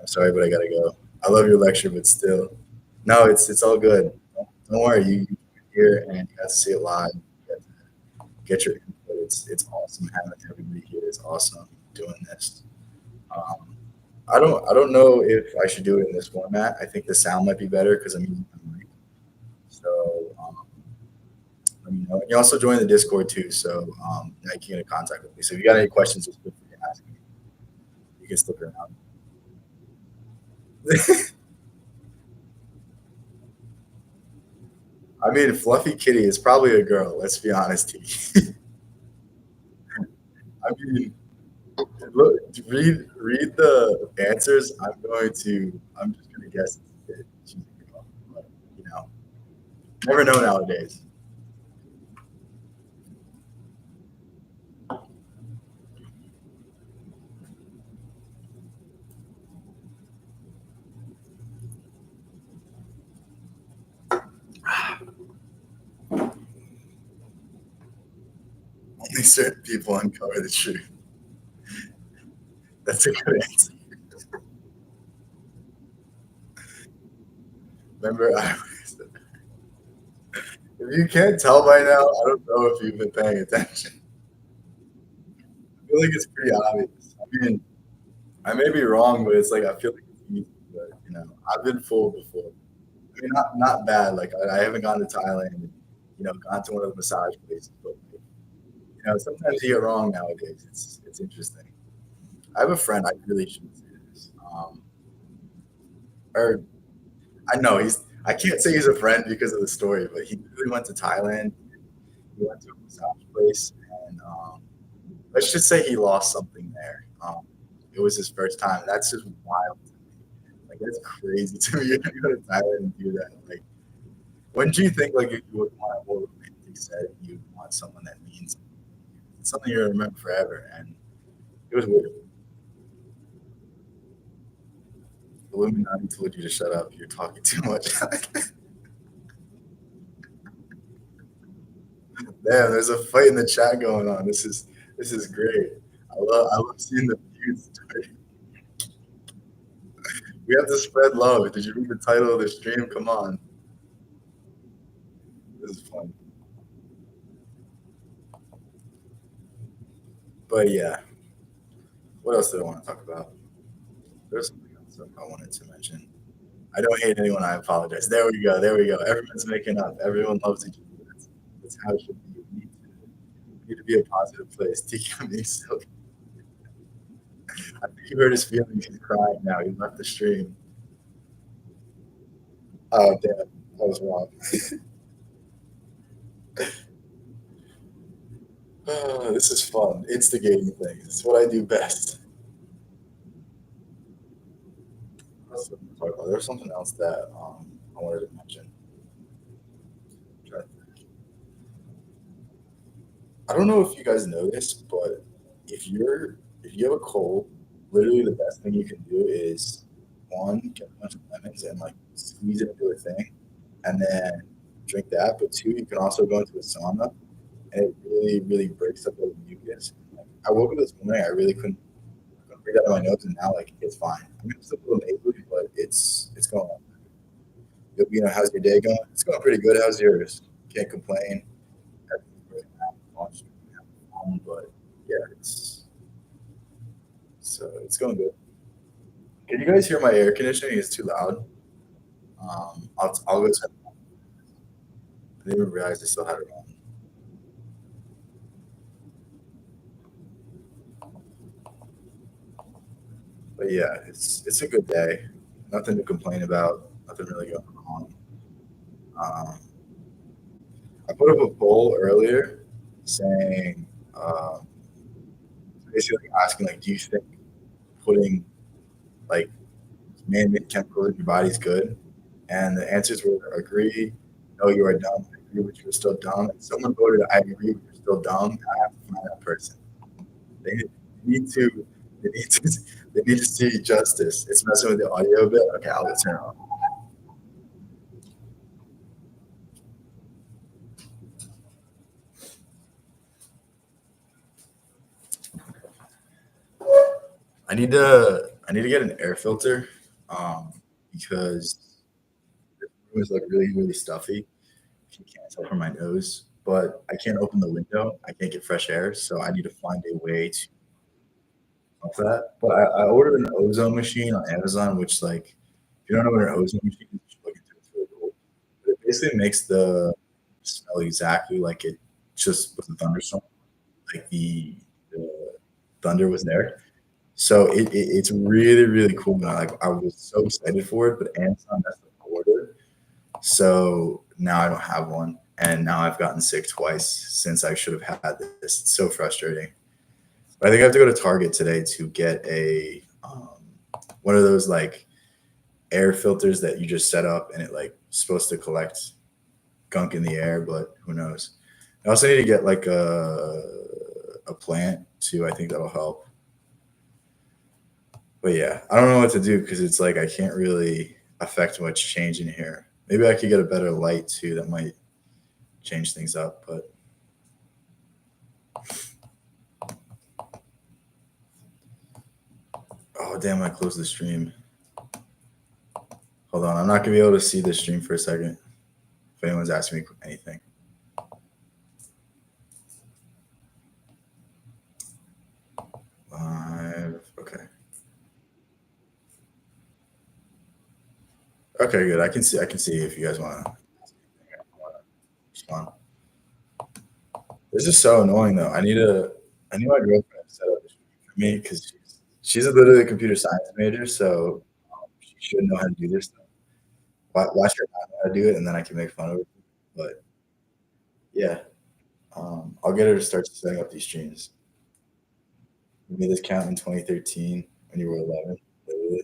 Sorry, but I gotta go. I love your lecture, but still, no, it's all good. Don't worry, you here and you got to see it live. You got to get your input. It's awesome having everybody here. It's awesome doing this. Um, I don't know if I should do it in this format. I think the sound might be better because I'm using my mic. So let me know. You also join the Discord too, so now you can get in contact with me. So if you got any questions, just feel free to ask me. You can stick around. I mean, Fluffy Kitty is probably a girl. Let's be honest. I mean, look, read the answers. I'm just gonna guess that she's a girl, but you know, never know nowadays. Only certain people uncover the truth. That's a good answer. Remember, if you can't tell by now, I don't know if you've been paying attention. I feel like it's pretty obvious. I mean, I may be wrong, but it's like I feel like it's easy. But I've been fooled before. I mean, not bad. Like I haven't gone to Thailand and gone to one of the massage places, but like, sometimes you get wrong nowadays. It's interesting. I have a friend. I really shouldn't say this. Or I know he's. I can't say he's a friend because of the story, but he really went to Thailand. He went to a massage place, and let's just say he lost something there. It was his first time. That's just wild to me. Like that's crazy to me. You go to Thailand and do that. Like, wouldn't you think like if you would want a more romantic setting, you'd want someone that means it's something you're gonna remember forever? And it was weird. Illuminati told you to shut up. You're talking too much. Damn, there's a fight in the chat going on. This is great. I love seeing the feuds. We have to spread love. Did you read the title of the stream? Come on. This is fun. But yeah, what else did I want to talk about? There's something else I wanted to mention. I don't hate anyone. I apologize. There we go. There we go. Everyone's making up. Everyone loves each other. That's how it should be. We need to be a positive place. TK so I think you hurt his feelings. He's crying now. He left the stream. Oh damn, that was wrong. Oh, this is fun. Instigating things. It's what I do best. There's something else that I wanted to mention. I don't know if you guys know this, but if you have a cold, literally the best thing you can do is one, get a bunch of lemons and like squeeze it into a thing, and then drink that. But two, you can also go into a sauna, and it really, really breaks up the mucus. Like, I woke up this morning, I really couldn't breathe out of my nose, and now like it's fine. I mean, it's still a little nasally, but it's going on. You know, how's your day going? It's going pretty good. How's yours? Can't complain. Everything's working out. But yeah, it's going good. Can you guys hear my air conditioning? It's too loud. I'll go check. I didn't even realize I still had it on. But yeah, it's a good day. Nothing to complain about. Nothing really going on. Um, I put up a poll earlier saying, basically asking like, do you think putting like man-made chemicals in your body is good? And the answers were agree, no, you are dumb, agree, but you're still dumb. And someone voted, I agree, but you're still dumb. I have to find that person. They need to, they need to, they need to see justice. It's messing with the audio a bit. Okay, I'll turn it on. I need to get an air filter, um, because this room is like really, really stuffy. If you can't tell from my nose, but I can't open the window. I can't get fresh air, so I need to find a way to of that. But I ordered an ozone machine on Amazon, which like if you don't know what an ozone machine is, you should look into it. It's really cool. But it basically makes the smell exactly like it just was a thunderstorm, like the thunder was there. So it's really really cool. And I was so excited for it, but Amazon messed up the order, so now I don't have one, and now I've gotten sick twice since I should have had this. It's so frustrating. But I think I have to go to Target today to get a one of those like air filters that you just set up and it like supposed to collect gunk in the air, but who knows? I also need to get like a plant too. I think that'll help. But yeah, I don't know what to do because it's like I can't really affect much change in here. Maybe I could get a better light too. That might change things up. But oh damn, I closed the stream. Hold on, I'm not gonna be able to see the stream for a second. If anyone's asking me anything. Live. Okay. Okay, good. I can see. I can see if you guys want to respond. This is so annoying though. I need my girlfriend to set up a stream for me because she's literally a computer science major, so she should know how to do this stuff. Watch her not know how to do it, and then I can make fun of her. But yeah, I'll get her to start setting up these streams. You made this count in 2013 when you were 11. Literally.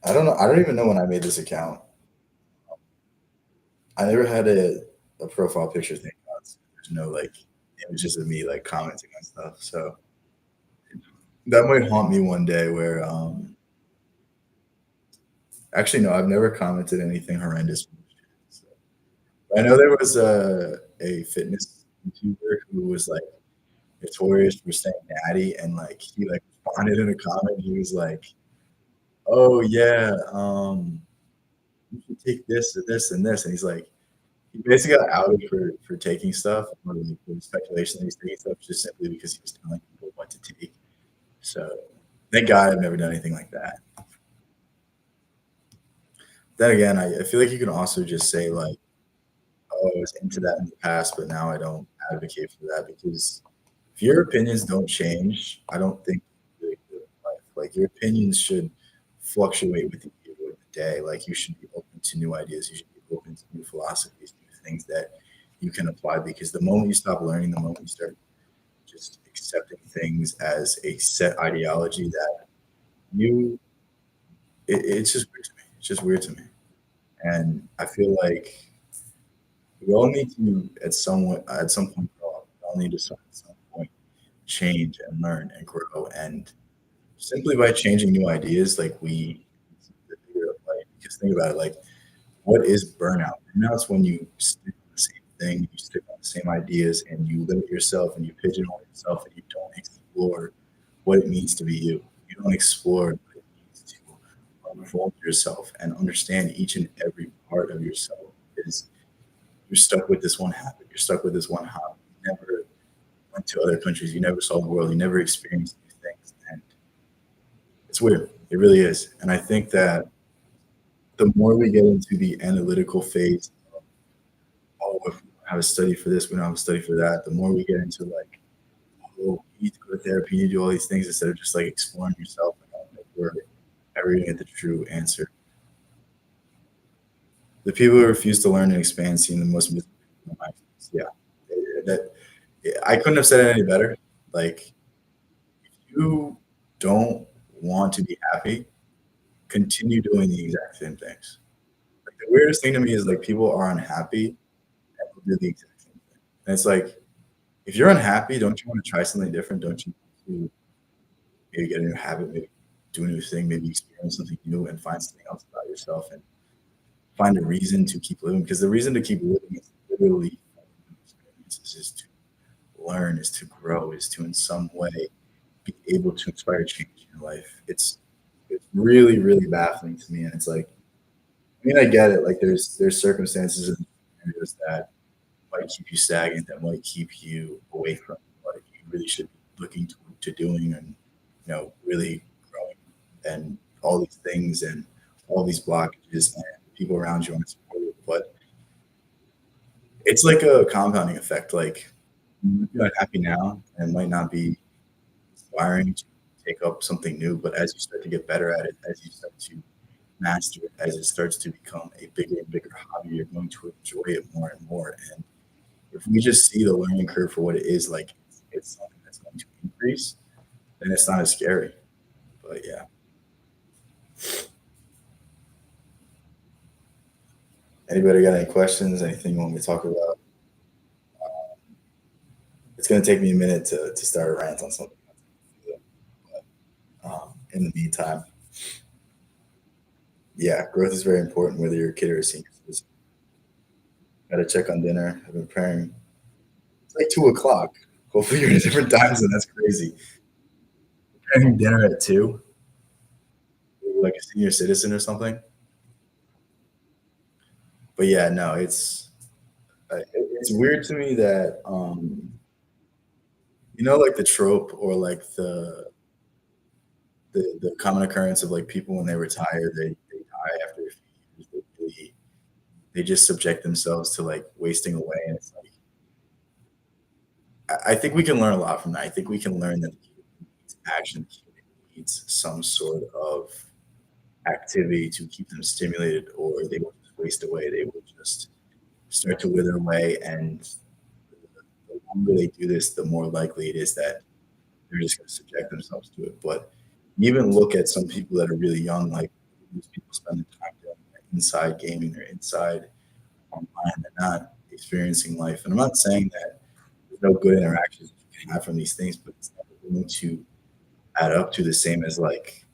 I don't know. I don't even know when I made this account. I never had a profile picture thing. There's no like images of me like commenting on stuff. So that might haunt me one day. Where actually no, I've never commented anything horrendous. So, I know there was a fitness YouTuber who was like notorious for saying natty, and like he like responded in a comment. He was like, "Oh yeah, you should take this and this and this. And he's like, he basically got outed for taking stuff, or like the speculation that he's taking stuff just simply because he was telling people what to take. So thank God I've never done anything like that. Then again, I feel like you can also just say like, "Oh, I was into that in the past, but now I don't advocate for that," because if your opinions don't change, I don't think you really live life. Like your opinions should fluctuate with the year or the day. Like you should be open to new ideas. You should be open to new philosophies, new things that you can apply. Because the moment you stop learning, the moment you start just accepting things as a set ideology that you, it's just weird to me. It's just weird to me. And I feel like we all need to at some point grow up. We all need to at some point change and learn and grow. And simply by changing new ideas, like we figure out life. Because think about it, like what is burnout? Burnout's when you stick on the same thing, you stick on the same ideas, and you limit yourself and you pigeonhole yourself, and you don't explore what it means to be you. You don't explore what it means to unfold yourself and understand each and every part of yourself. Is you're stuck with this one habit. You're stuck with this one hobby. You never went to other countries. You never saw the world. You never experienced these things. And it's weird. It really is. And I think that the more we get into the analytical phase of, oh, if we don't have a study for this, we don't have a study for that, the more we get into like, oh, you need to go to therapy, you need to do all these things instead of just like exploring yourself. I don't think we're ever going to get the true answer. The people who refuse to learn and expand seem the most miserable people in my experience. Yeah. That, I couldn't have said it any better. Like, if you don't want to be happy, continue doing the exact same things. Like, the weirdest thing to me is like people are unhappy and will do the exact same thing. And it's like, if you're unhappy, don't you want to try something different? Don't you want to maybe get a new habit, maybe do a new thing, maybe experience something new and find something else about yourself and find a reason to keep living? Because the reason to keep living is literally experiences, is to learn, is to grow, is to in some way be able to inspire change in your life. It's really, really baffling to me. And it's like, I mean, I get it. Like there's circumstances and scenarios that might keep you stagnant, that might keep you away from what you really should be looking to doing, and really growing, and all these things and all these blockages and people around you aren't supportive. But it's like a compounding effect. Like you're not happy now and it might not be inspiring to take up something new, but as you start to get better at it, as you start to master it, as it starts to become a bigger and bigger hobby, you're going to enjoy it more and more. And if we just see the learning curve for what it is, like it's something that's going to increase, then it's not as scary. But yeah. Anybody got any questions? Anything you want me to talk about? It's going to take me a minute to start a rant on something. In the meantime, yeah, growth is very important, whether you're a kid or a senior citizen. Got to check on dinner. I've been preparing. It's like 2 o'clock. Hopefully, you're in a different time zone. That's crazy. Preparing dinner at 2, like a senior citizen or something. But yeah, no, it's weird to me that like the trope or like the common occurrence of like people when they retire, they die after a few years. They just subject themselves to like wasting away, and it's like I think we can learn a lot from that. I think we can learn that the human needs action, the human needs some sort of activity to keep them stimulated, or they will just waste away. They will just start to wither away, and the longer they do this, the more likely it is that they're just going to subject themselves to it. But even look at some people that are really young, like these people spend the time doing their inside gaming, they're inside online, they're not experiencing life. And I'm not saying that there's no good interactions you can have from these things, but it's never going to add up to the same as like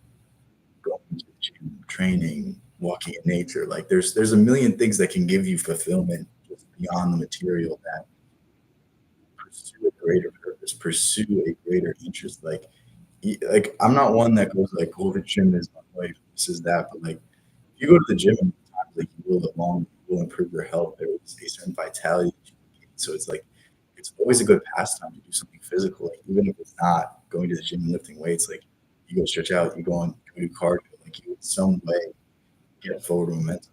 going to the gym, training, walking in nature. Like there's a million things that can give you fulfillment just beyond the material, that pursue a greater purpose, pursue a greater interest. Like I'm not one that goes like, "Oh, the gym is my life. This is that." But like, if you go to the gym, like will live long, will improve your health. There is a certain vitality that you can gain. So it's like it's always a good pastime to do something physical, like even if it's not going to the gym and lifting weights, like you go stretch out, you go on go do cardio, like you in some way get forward momentum.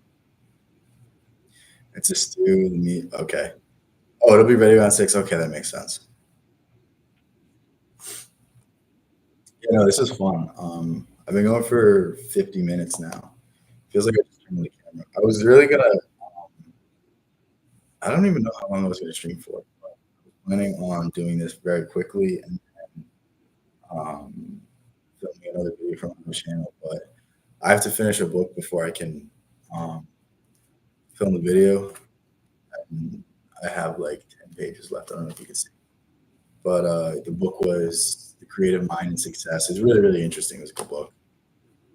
It's a stew, the meat. Okay. Oh, it'll be ready around 6. Okay, that makes sense. Yeah, no, this is fun. I've been going for 50 minutes now. Feels like I just turned on the camera. I was really gonna. I don't even know how long I was gonna stream for. But I was planning on doing this very quickly and um, filming another video from my channel. But I have to finish a book before I can um, film the video. And I have like 10 pages left. I don't know if you can see. But the book was The Creative Mind and Success. It's really, really interesting. It was a good book.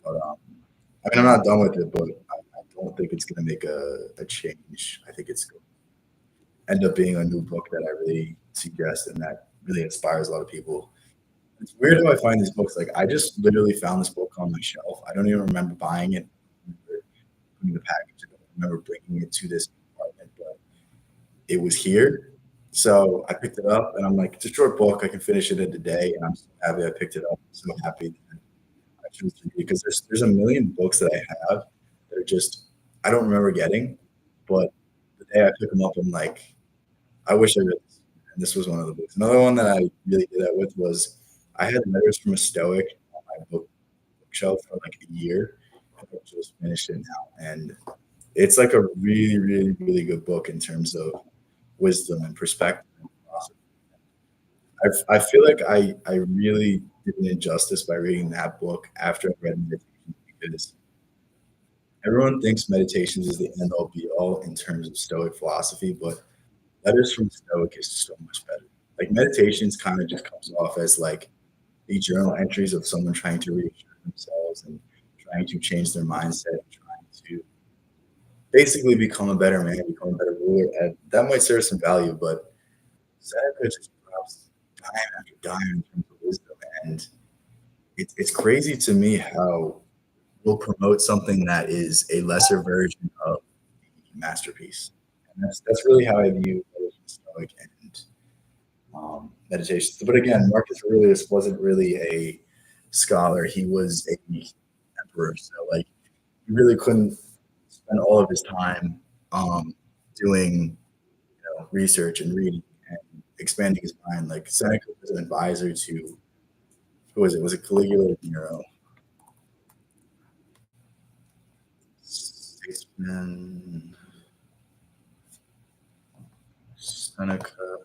But I mean, I'm not done with it, but I don't think it's going to make a change. I think it's going to end up being a new book that I really suggest and that really inspires a lot of people. It's weird how I find these books. Like, I just literally found this book on my shelf. I don't even remember buying it, or putting the package. I don't remember bringing it to this apartment, but it was here. So I picked it up and I'm like, it's a short book. I can finish it in a day. And I'm so happy I picked it up. I'm so happy that I chose to read it because there's a million books that I have that are just I don't remember getting, but the day I pick them up, I'm like, I wish I read this. And this was one of the books. Another one that I really did that with was I had Letters from a Stoic on my bookshelf for like a year. I just finished it now, and it's like a really, really, really good book in terms of wisdom and perspective. And philosophy. I feel like I really did an injustice by reading that book after I read Meditation because everyone thinks meditations is the end all be all in terms of Stoic philosophy, but Letters from Stoic is so much better. Like meditations kind of just comes off as like the journal entries of someone trying to reassure themselves and trying to change their mindset, and trying to basically become a better man, become a better ruler. And that might serve some value, but Seneca just drops dime after dime in terms of wisdom. And it's crazy to me how we'll promote something that is a lesser version of the masterpiece. And that's really how I view Stoic and meditations. But again, Marcus Aurelius wasn't really a scholar; he was a emperor. So like, he really couldn't spend all of his time doing research and reading and expanding his mind. Like Seneca was an advisor to who was it? Was it Caligula or Nero? Statesman Seneca.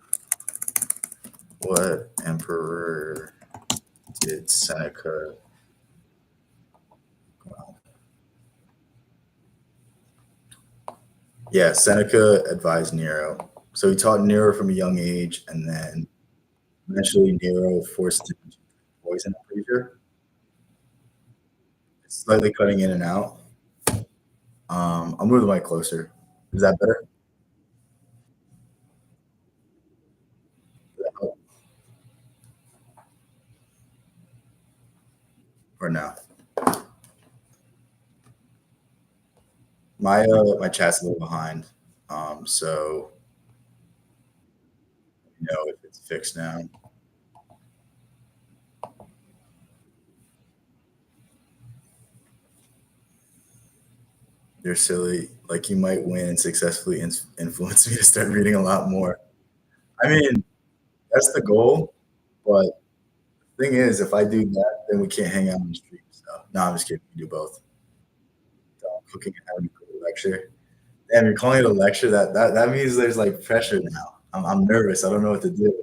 What emperor did Seneca? Yeah, Seneca advised Nero. So he taught Nero from a young age, and then eventually Nero forced him to poison. I'm pretty sure. It's slightly cutting in and out. I'll move the mic closer. Is that better? Or no? My chat's a little behind. So you know if it's fixed now. You're silly. Like you might win and successfully influence me to start reading a lot more. I mean, that's the goal. But the thing is, if I do that, then we can't hang out on the street. So no, I'm just kidding. We do both. Cooking and having a lecture. Damn, you're calling it a lecture? That means there's like pressure now. I'm nervous. I don't know what to do.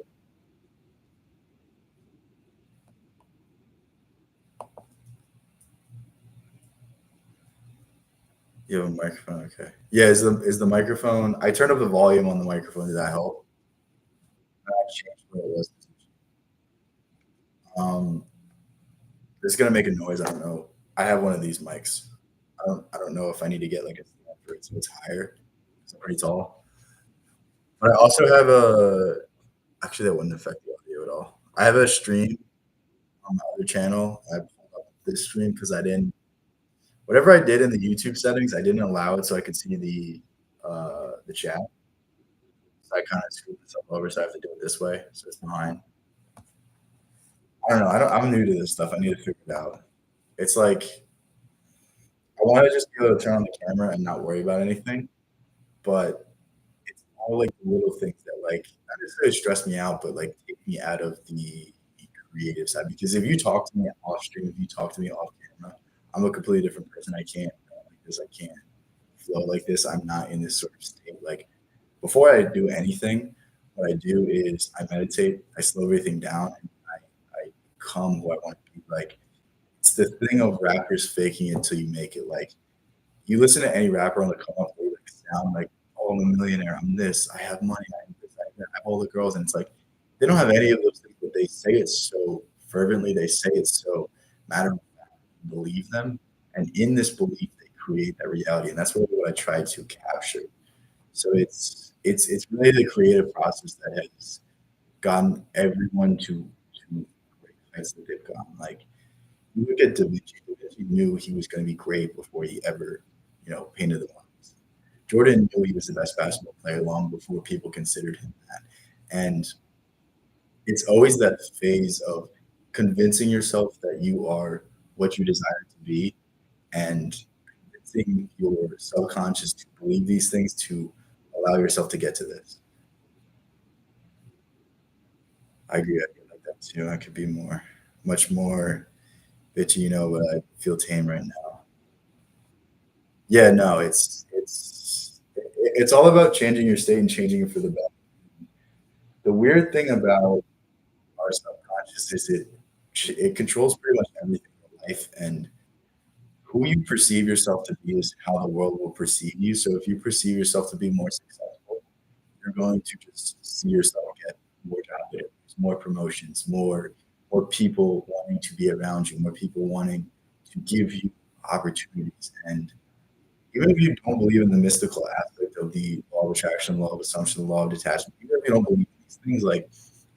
You have a microphone, okay? Yeah, is the microphone? I turned up the volume on the microphone. Did that help? I changed what it was. Um, it's gonna make a noise. I don't know. I have one of these mics. I don't know if I need to get like a stand for it so it's higher. It's pretty tall. But I also have a. Actually, that wouldn't affect the audio at all. I have a stream on my other channel. I pulled up this stream because I didn't Whatever I did in the YouTube settings, I didn't allow it so I could see the chat. So I kind of screwed myself over, so I have to do it this way. So it's behind. I don't know. I'm new to this stuff. I need to figure it out. It's like I want to just be able to turn on the camera and not worry about anything, but it's all like the little things that like not necessarily stress me out, but like take me out of the creative side. Because if you talk to me off stream, if you talk to me off camera, I'm a completely different person. I can't like this. I can't flow like this. I'm not in this sort of state. Like before I do anything, what I do is I meditate. I slow everything down, and I become who I want to be. Like it's the thing of rappers faking it until you make it. Like you listen to any rapper on the come up, they like sound like, "Oh, I'm a millionaire. I'm this. I have money. I have this. I have that. I have all the girls." And it's like they don't have any of those things, but they say it so fervently. They say it so matter of fact, believe them, and in this belief, they create that reality. And that's really what I try to capture. So it's really the creative process that has gotten everyone to great heights that they've gotten. Like you look at Da Vinci. Da Vinci knew he was going to be great before he ever, painted the lines. Jordan knew he was the best basketball player long before people considered him that. And it's always that phase of convincing yourself that you are what you desire to be and convincing your subconscious to believe these things to allow yourself to get to this. I agree. I feel like that too. I could be much more bitchy, but I feel tame right now. Yeah, no, it's all about changing your state and changing it for the better. The weird thing about our subconscious is it controls pretty much everything in life, and who you perceive yourself to be is how the world will perceive you. So if you perceive yourself to be more successful, you're going to just see yourself get more job interviews, more promotions, more people wanting to be around you, more people wanting to give you opportunities. And even if you don't believe in the mystical aspect of the law of attraction, law of assumption, the law of detachment, even if you don't believe in these things, like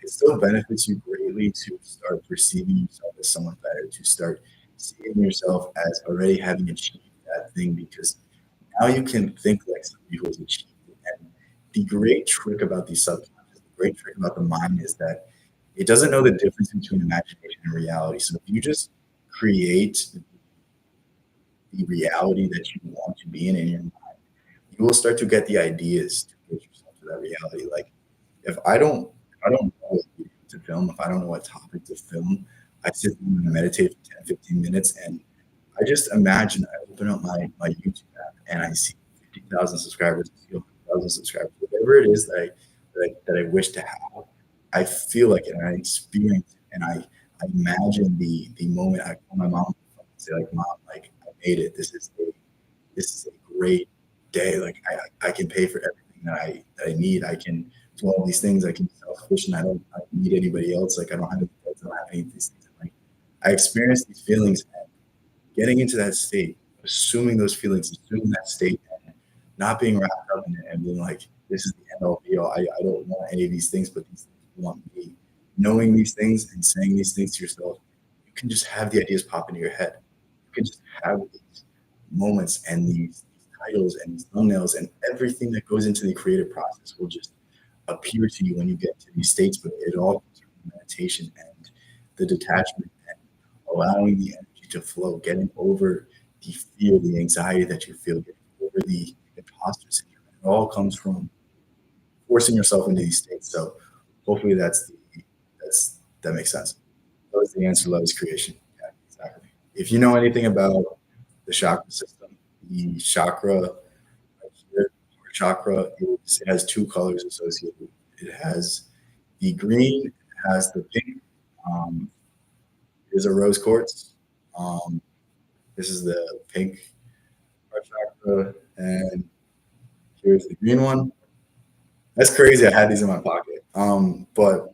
it still benefits you greatly to start perceiving yourself as someone better, to start seeing yourself as already having achieved that thing, because now you can think like somebody who has achieved it. And the great trick about the subconscious, the great trick about the mind is that it doesn't know the difference between imagination and reality. So if you just create the reality that you want to be in your mind, you will start to get the ideas to get yourself to that reality. Like if I don't know what video to film, if I don't know what topic to film, I sit down and meditate for 10, 15 minutes and I just imagine I open up my YouTube app and I see 50,000 subscribers, I see 100,000 subscribers, whatever it is that I wish to have, I feel like it and I experience it and I imagine the moment I call my mom on the phone and say like, "Mom, like I made it. This is a great day. Like I can pay for everything that I need. I can do all these things. I can be self-sufficient. I don't need anybody else. Like I don't have any debts. I don't have any of these things." And, like I experience these feelings and getting into that state, assuming those feelings, assuming that state, and not being wrapped up in it and being like, this is the end all be all. I don't want any of these things, but these things want me. Knowing these things and saying these things to yourself, you can just have the ideas pop into your head. You can just have these moments and these titles and these thumbnails and everything that goes into the creative process will just appear to you when you get to these states. But it all comes from meditation and the detachment and allowing the energy to flow, getting over the fear, the anxiety that you feel, getting over the imposter syndrome. It all comes from forcing yourself into these states. So hopefully that makes sense. That was the answer. Love is creation. Yeah, exactly. If you know anything about the chakra system, the chakra right here, heart chakra, it has two colors associated with it. It has the green, it has the pink. Um, Here's a rose quartz. Um, this is the pink heart chakra, and here's the green one. That's crazy. I had these in my pocket. But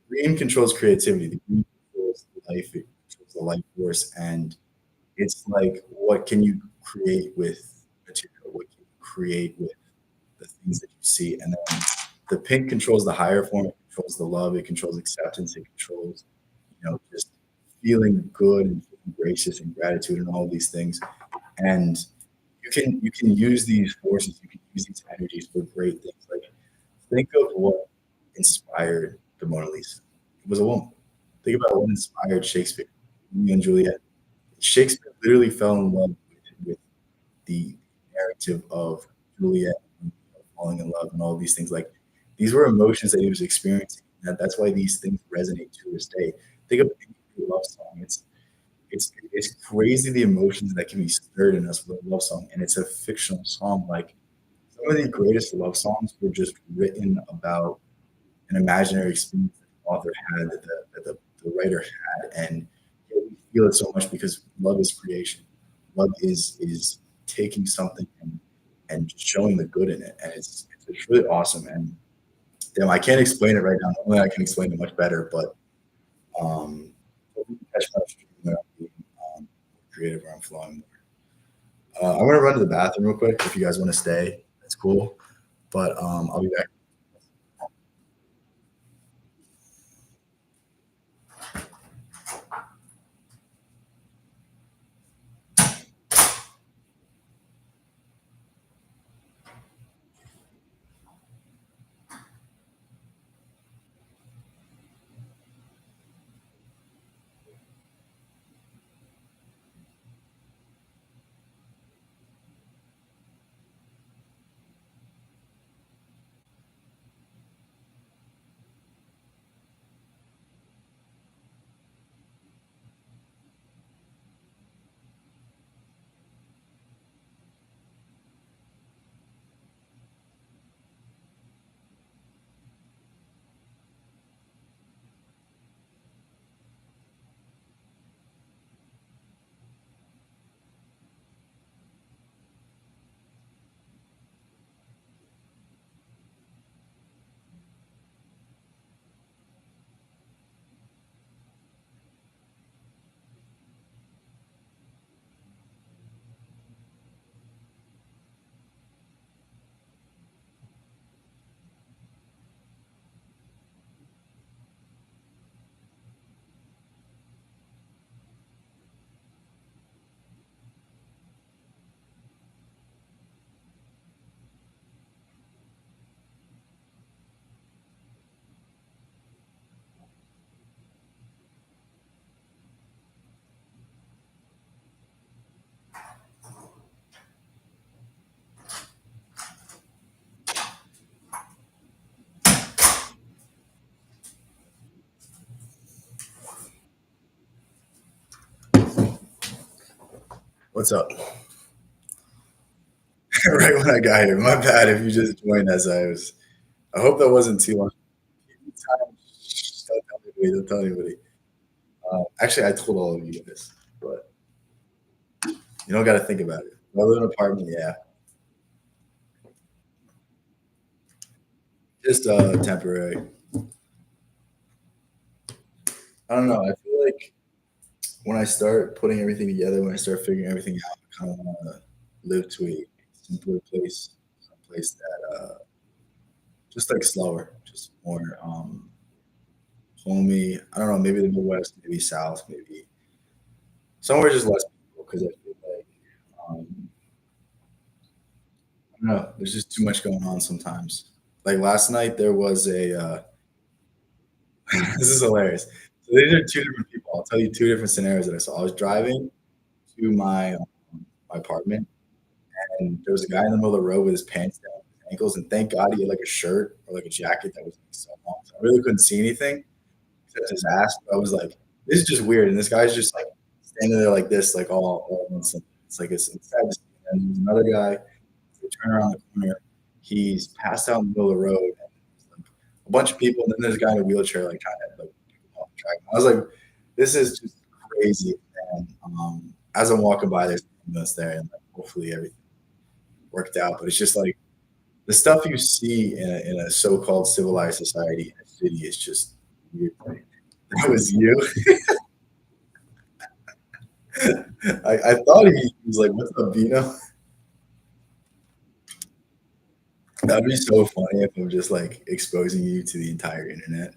green controls creativity. The green controls life. It controls the life force, and it's like what can you create with material? What can you create with the things that you see? And then the pink controls the higher form. It controls the love. It controls acceptance. It controls, just feeling good and feeling gracious and gratitude and all of these things. And you can use these forces, you can use these energies for great things. Like think of what inspired the Mona Lisa. It was a woman. Think about what inspired Shakespeare, Romeo and Juliet. Shakespeare literally fell in love with the narrative of Juliet falling in love and all these things. Like these were emotions that he was experiencing. That's why these things resonate to this day. Think of any great love song. It's crazy the emotions that can be stirred in us with a love song, and it's a fictional song. Like some of the greatest love songs were just written about an imaginary experience that the author had, that the writer had, and yet we feel it so much because love is creation. Love is taking something and just showing the good in it, and it's really awesome. And damn, I can't explain it right now. Only I can explain it much better, but hope you can catch my stream when I'm being creative or I'm flowing more. I'm gonna run to the bathroom real quick. If you guys want to stay, that's cool. But I'll be back. What's up? Right when I got here. My bad if you just joined as I was. I hope that wasn't too long. Shh, don't tell anybody. Don't tell anybody. Actually, I told all of you this, but you don't got to think about it. I live in an apartment. Yeah, just temporary. I don't know. I feel like when I start putting everything together, when I start figuring everything out, I kind of want to live to a simpler place, a place that just like slower, just more homey. I don't know. Maybe the Midwest, maybe South, maybe somewhere just less people because I feel like I don't know. There's just too much going on sometimes. Like last night, there was a. This is hilarious. So these are two different people. I'll tell you two different scenarios that I saw. I was driving to my apartment, and there was a guy in the middle of the road with his pants down to his ankles, and thank God he had like a shirt or like a jacket that was like so long. So I really couldn't see anything except his ass. But I was like, this is just weird. And this guy's just like standing there like this, like all at once. It's like it's sad to see. And there's another guy. They turn around the corner. He's passed out in the middle of the road. And there's like a bunch of people, and then there's a guy in a wheelchair like trying to like pick him off the track. I was like, this is just crazy. And as I'm walking by, there's an ambulance there, and like, hopefully everything worked out. But it's just like the stuff you see in a so-called civilized society in a city is just weird. That was you. I thought he was like, "What's up, Vino?" That'd be so funny if I'm just like exposing you to the entire internet.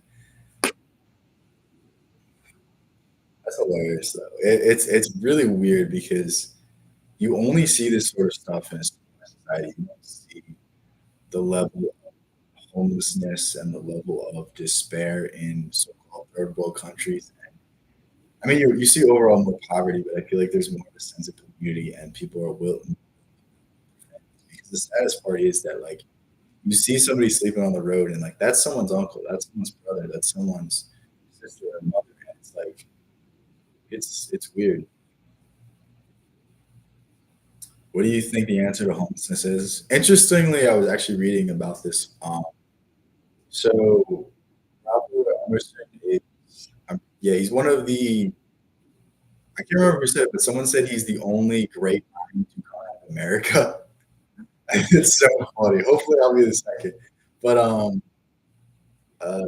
That's hilarious, though. It's really weird because you only see this sort of stuff in a society. You don't see the level of homelessness and the level of despair in so-called third world countries. I mean, you see overall more poverty, but I feel like there's more of a sense of community and people are willing. Because the saddest part is that like you see somebody sleeping on the road and like that's someone's uncle, that's someone's brother, that's someone's sister or mother. And it's like it's weird. What do you think the answer to homelessness is? Interestingly, I was actually reading about this. So Ralph Emerson is, yeah, he's one of the. I can't remember who said it, but someone said he's the only great mind to come out of America. It's so funny. Hopefully, I'll be the second. But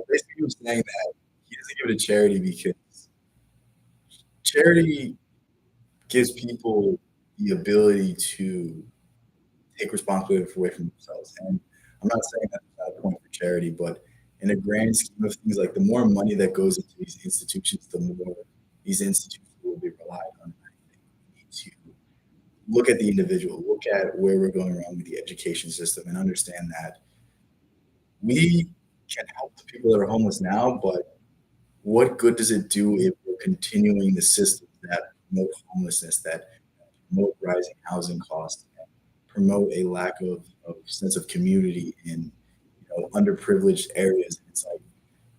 basically, he was saying that he doesn't give it to charity because charity gives people the ability to take responsibility away from themselves. And I'm not saying that's not a point for charity, but in a grand scheme of things, like the more money that goes into these institutions, the more these institutions will be relied on. We need to look at the individual, look at where we're going wrong with the education system, and understand that we can help the people that are homeless now, but what good does it do if we're continuing the systems that promote homelessness, that promote rising housing costs, and promote a lack of sense of community in underprivileged areas? It's like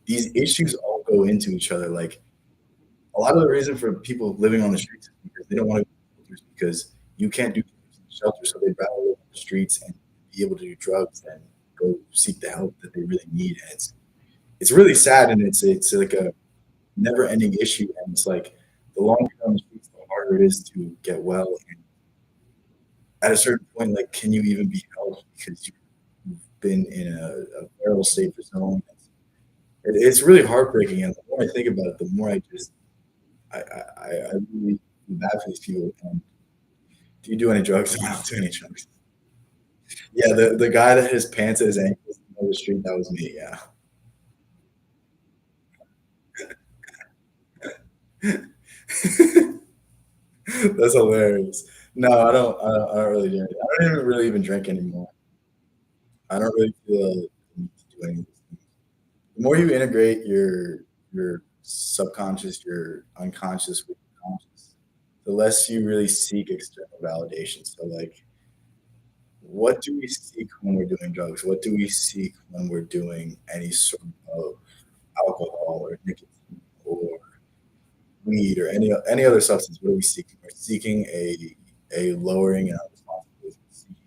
these issues all go into each other. Like a lot of the reason for people living on the streets is because they don't want to go to shelters because you can't do things in the shelter, so they'd rather live on the streets and be able to do drugs than go seek the help that they really need. And it's really sad, and it's like a never ending issue. And it's like the longer you're on the streets, the harder it is to get well. And at a certain point, like, can you even be helped because you've been in a feral state for so long? It's really heartbreaking. And the more I think about it, the more I really feel bad for these people. And do you do any drugs? I don't do any drugs. Yeah, the guy that has pants at his ankles on the street, that was me. Yeah. That's hilarious. No, I don't really do anything. I don't even really even drink anymore. I don't really feel the need to do any of these things. The more you integrate your subconscious, your unconscious with your conscious, the less you really seek external validation. So like what do we seek when we're doing drugs? What do we seek when we're doing any sort of alcohol or nicotine or weed or any other substance? What are we seeking? We're seeking a lowering in our responsibilities.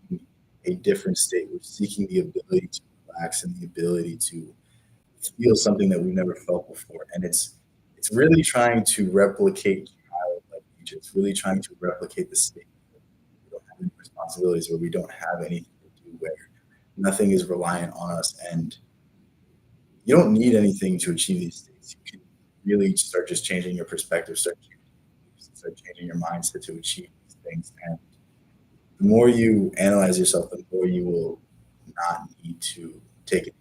We're seeking a different state. We're seeking the ability to relax and the ability to feel something that we've never felt before. And it's really trying to replicate childlike nature. It's really trying to replicate the state where we don't have any responsibilities, where we don't have anything to do, where nothing is reliant on us. And you don't need anything to achieve these things. You can really start just changing your perspective, start changing your mindset to achieve these things. And the more you analyze yourself, the more you will not need to take it.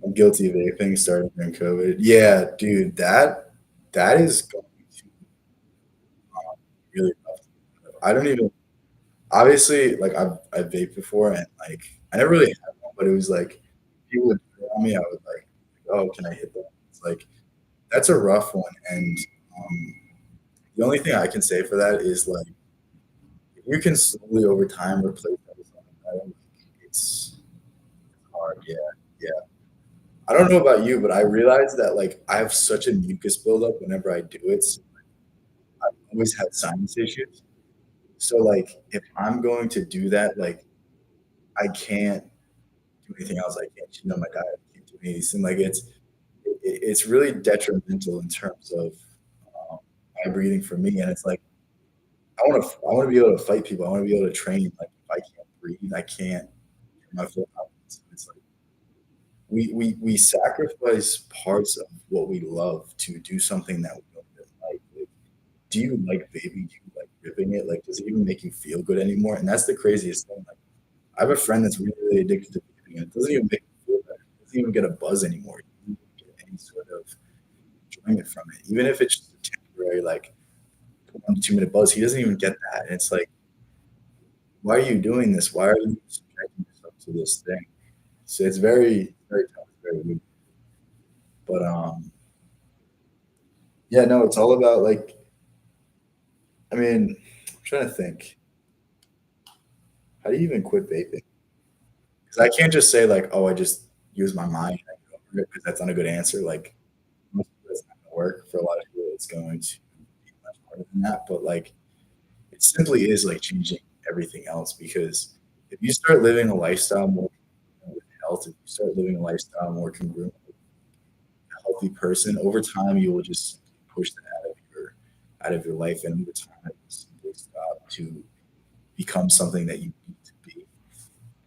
I'm guilty of vaping starting during COVID. Yeah, dude, that is going to be really rough. I don't even obviously like I've vaped before and like I never really had one, but it was like people would throw on me, I would like, oh, can I hit that? It's like that's a rough one. And the only thing I can say for that is like if you can slowly over time replace that with something better, like, it's hard. Yeah, yeah. I don't know about you, but I realize that like I have such a mucus buildup whenever I do it. So I've always had sinus issues. So like if I'm going to do that, like I can't do anything else. I can't cheat on my diet. I can't do anything. Like it's really detrimental in terms of um, my breathing for me. And it's like I want to be able to fight people. I want to be able to train. Like if I can't breathe, I can't get my full confidence. It's like we sacrifice parts of what we love to do something that we don't really like. Like, do you like vaping? Do you like ripping it? Like, does it even make you feel good anymore? And that's the craziest thing. Like, I have a friend that's really, really addicted to vaping, and it doesn't even make him feel better. It doesn't even get a buzz anymore. You don't get any sort of enjoyment from it, even if it's just a temporary, like 1 to 2 minute buzz. He doesn't even get that. And it's like, why are you doing this? Why are you subjecting yourself to this thing? So it's very, very tough, very weird. But yeah, no, it's all about like, I mean, I'm trying to think, how do you even quit vaping? Because I can't just say like, oh, I just use my mind because that's not a good answer. Like, most people, it's not going to work. For a lot of people, it's going to be much harder than that. But like, it simply is like changing everything else because if you start living a lifestyle more with health, if you start living a lifestyle more congruent with a healthy person, over time you will just push that out of your life, and over time it will simply stop to become something that you need to be.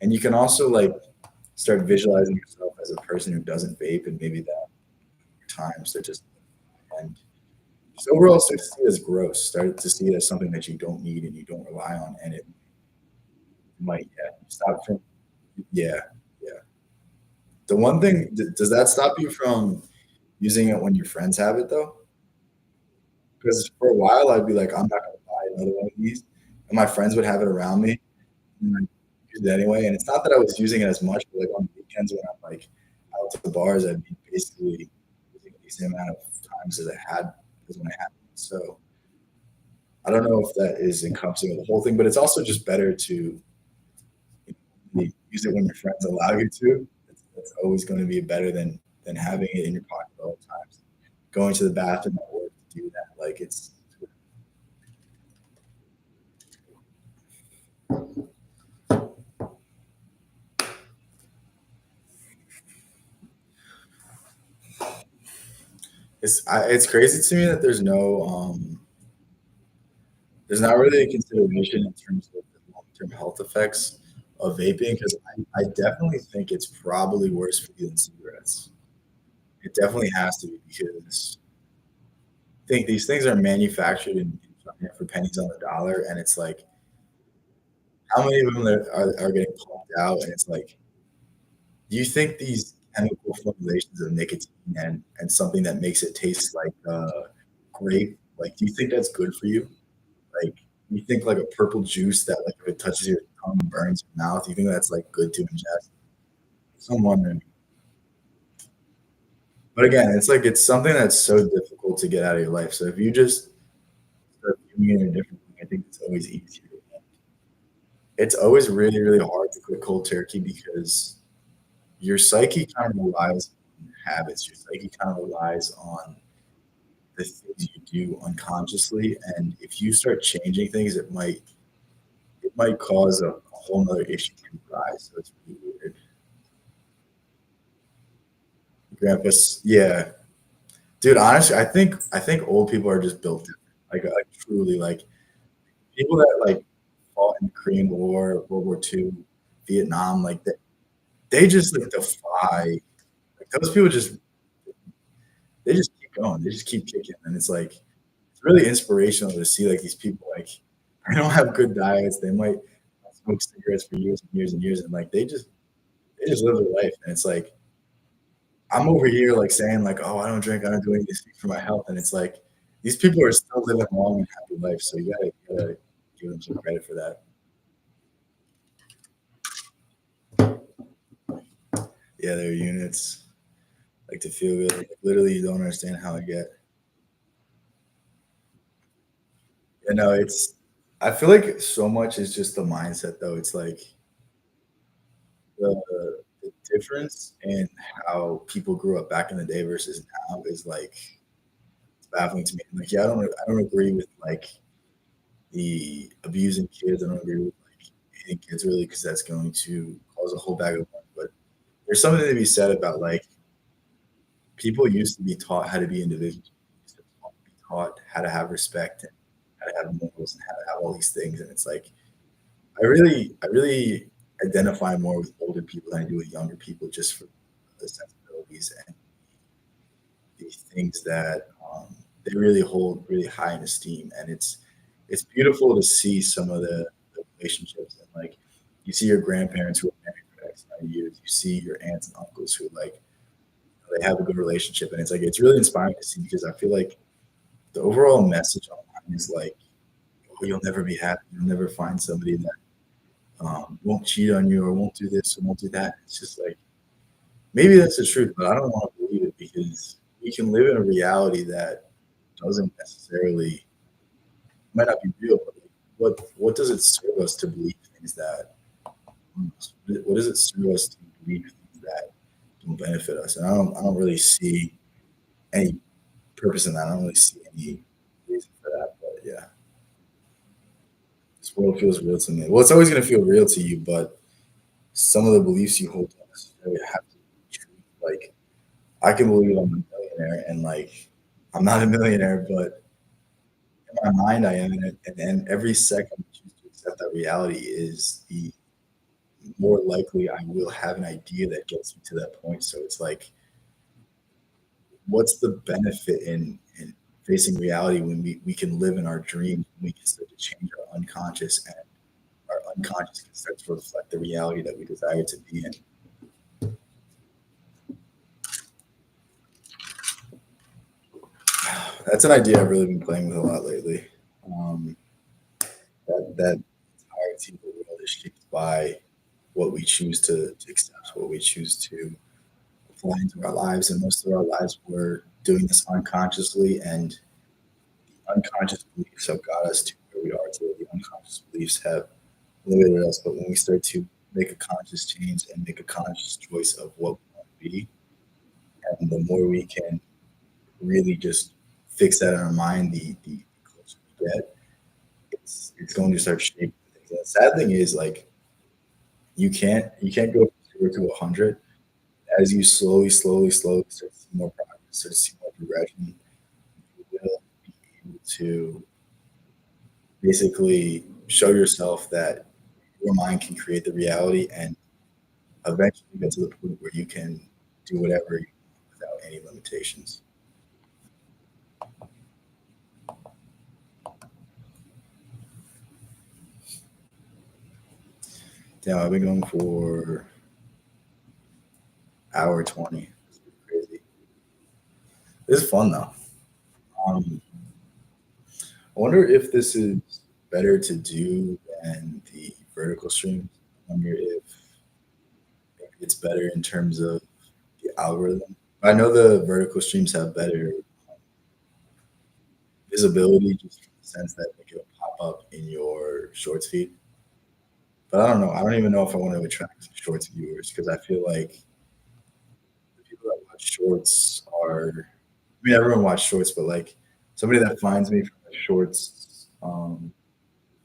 And you can also like start visualizing yourself as a person who doesn't vape, and maybe that times they're just and just overall start to see it as gross. Start to see it as something that you don't need and you don't rely on, and it might stop from yeah yeah. The one thing does that stop you from using it when your friends have it though? Because for a while I'd be like, I'm not gonna buy another one of these, and my friends would have it around me, and I use it anyway. And it's not that I was using it as much, but like on the weekends when I'm like out to the bars, I'd be basically using the same amount of times as when I had it. So I don't know if that is encompassing of the whole thing, but it's also just better to use it when your friends allow you to. It's always going to be better than having it in your pocket all the time. Going to the bathroom at work to do that, like it's crazy to me that there's not really a consideration in terms of the long term health effects of vaping because I definitely think it's probably worse for you than cigarettes. It definitely has to be because I think these things are manufactured in China for pennies on the dollar, and it's like how many of them are getting pumped out, and it's like, do you think these chemical formulations of nicotine and something that makes it taste like grape, like, do you think that's good for you? Like, you think like a purple juice that like if it touches your tongue burns your mouth, you think that's like good to ingest? So I'm wondering. But again, it's like it's something that's so difficult to get out of your life. So if you just start viewing it in a different way, I think it's always easier. It's always really, really hard to quit cold turkey because your psyche kind of relies on habits. Your psyche kind of relies on the things you do unconsciously. And if you start changing things, it might cause a whole nother issue to rise. So it's really weird. Grandpa's yeah. Dude, honestly, I think old people are just built different. Like truly like people that like fought in the Korean War, World War II, Vietnam, like they just like defy like those people just they just keep going. They just keep kicking. And it's like it's really inspirational to see like these people like they don't have good diets. They might smoke cigarettes for years and years and years and like they just live their life. And it's like I'm over here like saying like, oh, I don't drink, I don't do anything for my health. And it's like these people are still living a long and happy life. So you gotta give them some credit for that. Yeah, they're units. Like to feel good. Like, literally you don't understand how I get. It's I feel like so much is just the mindset though. It's like the difference in how people grew up back in the day versus now is like it's baffling to me. Like, yeah, I don't agree with like the abusing kids. I don't agree with like hating kids really because that's going to cause a whole bag of money. But there's something to be said about like people used to be taught how to be individuals, used to be taught how to have respect and how to have morals and how to have all these things. And it's like I really identify more with older people than I do with younger people just for the sensibilities and the things that they really hold really high in esteem. And it's beautiful to see some of the relationships and like you see your grandparents who are married for X amount of years. You see your aunts and uncles who like they have a good relationship, and it's like it's really inspiring to see because I feel like the overall message online is like oh, you'll never be happy. You'll never find somebody that won't cheat on you or won't do this or won't do that. It's just like maybe that's the truth, but I don't want to believe it because we can live in a reality that doesn't necessarily might not be real. But like, what does it serve us to believe things that what does it serve us to believe things that don't benefit us? And I don't really see any purpose in that. I don't really see any reason for that. But yeah, this world feels real to me. Well, it's always going to feel real to you, but some of the beliefs you hold don't necessarily have to be true. Like I can believe I'm a millionaire, and like I'm not a millionaire, but in my mind I am, and every second I choose to accept that reality is the more likely I will have an idea that gets me to that point. So it's like, what's the benefit in facing reality when we can live in our dreams, when we can start to change our unconscious, and our unconscious can start to reflect the reality that we desire to be in. That's an idea I've really been playing with a lot lately. Um, that entirety of the world is shaped by what we choose to accept, what we choose to apply into our lives, and most of our lives we're doing this unconsciously, and the unconscious beliefs have got us to where we are today. The unconscious beliefs have limited us, but when we start to make a conscious change and make a conscious choice of what we want to be, and the more we can really just fix that in our mind, the closer we get, it's going to start shaping things. And the sad thing is, like, you can't go from 0 to 100. As you slowly start to see more progress, start to see more progression, you will be able to basically show yourself that your mind can create the reality and eventually get to the point where you can do whatever you want without any limitations. Damn, I've been going for hour 20. It's pretty crazy. This is fun though. Um, I wonder if this is better to do than the vertical streams. I wonder if maybe it's better in terms of the algorithm. I know the vertical streams have better visibility just in the sense that like, it'll pop up in your shorts feed. But I don't know. I don't even know if I want to attract shorts viewers because I feel like the people that watch shorts are. I mean, everyone watches shorts, but like somebody that finds me from the shorts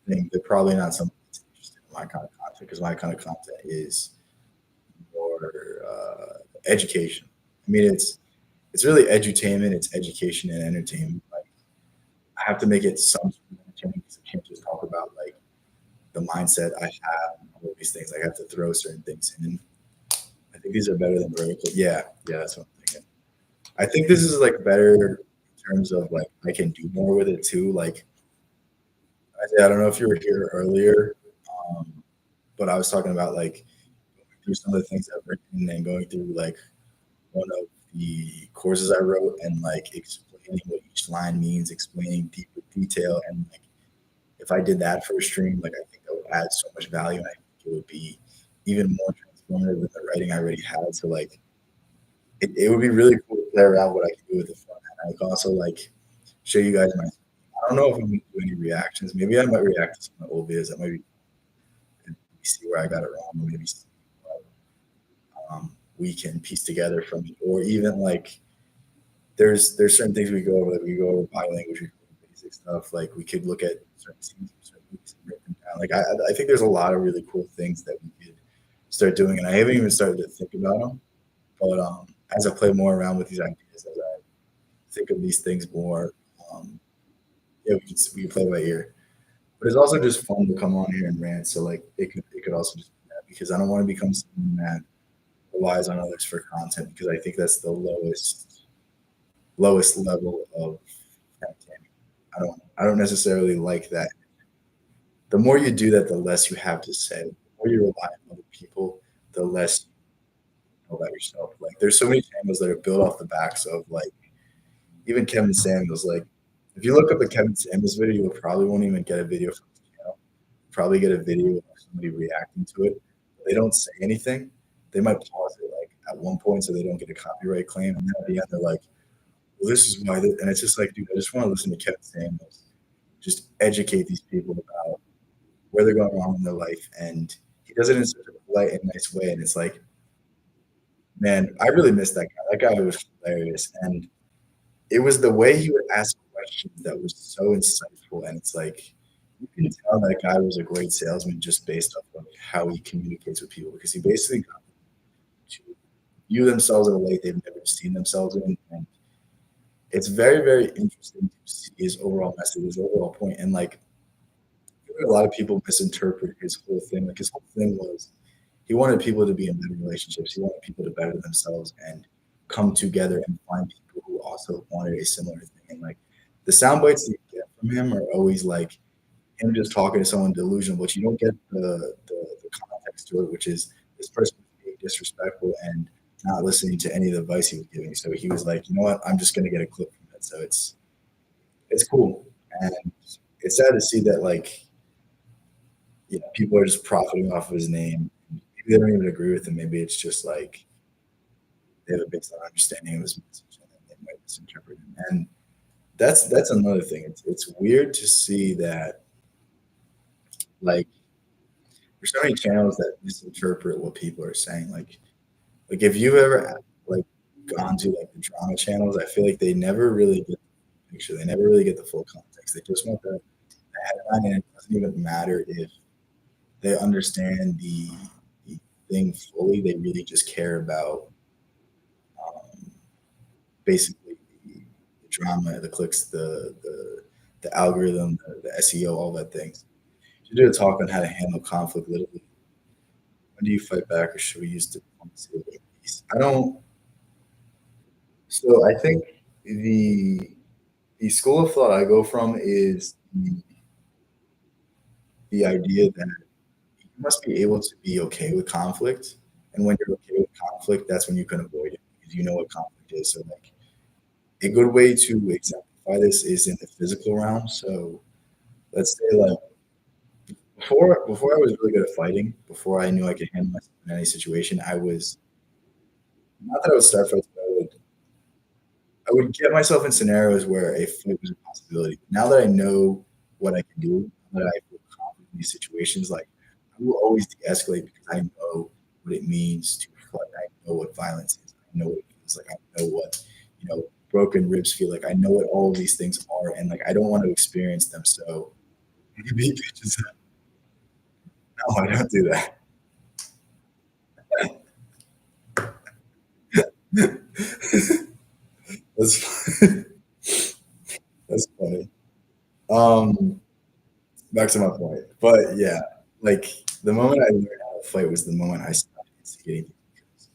thing, they're probably not somebody that's interested in my kind of content because my kind of content is more education. I mean, it's really edutainment. It's education and entertainment. Like I have to make it some sort of entertaining because I can't just talk about like the mindset I have and all of these things. Like I have to throw certain things in. I think these are better than vertical. Yeah, yeah, that's what I'm thinking. I think this is like better in terms of like I can do more with it too. Like I don't know if you were here earlier, um, but I was talking about like going through some of the things I've written and going through like one of the courses I wrote and like explaining what each line means, explaining deeper detail, and like if I did that for a stream, like I think that would add so much value, and I think it would be even more transformative than the writing I already had. So like it would be really cool to play around what I can do with the front end. I could also like show you guys my. I don't know if I'm gonna do any reactions. Maybe I might react to some of the old videos. That might be see where I got it wrong, or maybe see what we can piece together from it, or even like there's certain things we go over. Like we go over body language, we go over basic stuff. Like we could look at certain scenes, certain movies, and break them down. Like I think there's a lot of really cool things that we could start doing, and I haven't even started to think about them. But as I play more around with these ideas, as I think of these things more, um, yeah, we can play by ear. But it's also just fun to come on here and rant. So like it could also just be that because I don't want to become someone that relies on others for content because I think that's the lowest level of entertainment. I don't necessarily like that. The more you do that, the less you have to say. The more you rely on other people, the less you know about yourself. Like there's so many channels that are built off the backs of like even Kevin Samuels. Like If you look up a Kevin Samuels video, you probably won't even get a video from his channel. Probably get a video of somebody reacting to it. They don't say anything. They might pause it like at one point so they don't get a copyright claim, and then at the end they're like, "Well, this is why." And it's just like, dude, I just want to listen to Kevin Samuels just educate these people about where they're going wrong in their life, and he does it in such a polite and nice way. And it's like, man, I really miss that guy. That guy was hilarious, and it was the way he would ask questions that was so insightful. And it's like you can tell that guy was a great salesman just based off of how he communicates with people because he basically got them to view themselves in a way they've never seen themselves in. And it's very, very interesting to see his overall message, his overall point. And like a lot of people misinterpret his whole thing. Like his whole thing was he wanted people to be in better relationships. He wanted people to better themselves and come together and find people who also wanted a similar thing. And like the sound bites that you get from him are always like him just talking to someone delusional, but you don't get the context to it, which is this person was being disrespectful and not listening to any of the advice he was giving. So he was like, you know what, I'm just gonna get a clip from it. So it's cool. And it's sad to see that like people are just profiting off of his name. Maybe they don't even agree with him. Maybe it's just like they have a baseline understanding of his message and then they might misinterpret him. And that's another thing. It's weird to see that like there's so many channels that misinterpret what people are saying. Like if you've ever like gone to like the drama channels, I feel like they never really get the picture. They never really get the full context. They just want the headline, and it doesn't even matter if they understand the thing fully. They really just care about um, basically the drama, the clicks, the algorithm, the SEO, all that things. You did a talk on how to handle conflict. Literally, when do you fight back, or should we use diplomacy or peace? I don't. So I think the the school of thought I go from is the idea that you must be able to be okay with conflict, and when you're okay with conflict, that's when you can avoid it because you know what conflict is. So like a good way to exemplify this is in the physical realm. So let's say like before I was really good at fighting, before I knew I could handle myself in any situation, I was not that I would start fights, but I would get myself in scenarios where a fight was a possibility. Now that I know what I can do, now that I feel confident in these situations, like I will always de-escalate because I know what it means to fight. I know what violence is. I know what it feels like. I know what broken ribs feel like. I know what all of these things are, and like I don't want to experience them. So maybe just no, I don't do that. That's that's funny. Um, Back to my point. But yeah, like the moment I learned how to fight was the moment I stopped instigating. Because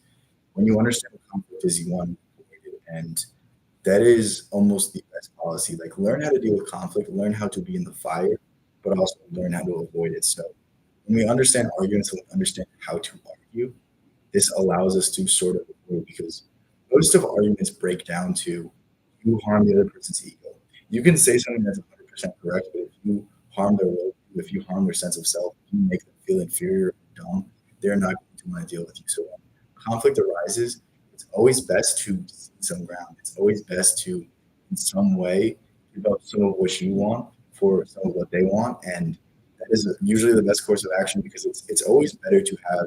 when you understand what conflict is, you want to avoid it, and that is almost the best policy. Like learn how to deal with conflict, learn how to be in the fire, but also learn how to avoid it. So when we understand arguments and we understand how to argue, this allows us to sort of avoid because most of arguments break down to you harm the other person's ego. You can say something that's 100% correct, but if you harm their will, if you harm their sense of self, if you make them feel inferior or dumb, they're not going to want to deal with you. So when conflict arises, it's always best to see some ground. It's always best to, in some way, give up some of what you want for some of what they want. And that is usually the best course of action because it's always better to have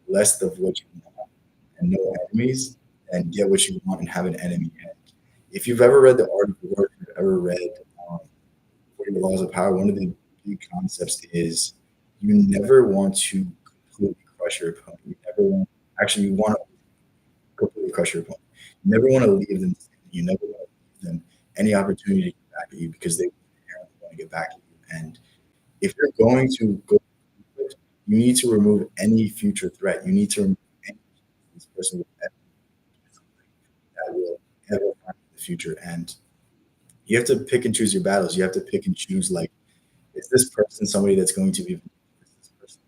less of what you want and no enemies and get what you want and have an enemy. And if you've ever read The Art of War, if you've ever read 40 Laws of Power, one of the big concepts is you never want to completely crush your opponent. You never want, actually, you want to completely crush your opponent. You never want to leave them. You never want to leave them any opportunity to get back at you because they inherently want to get back at you. And if you're going to go, you need to remove any future threat. You need to remove any this person will ever do something that will ever harm in the future. And you have to pick and choose your battles. You have to pick and choose like, is this person somebody that's going to be is this person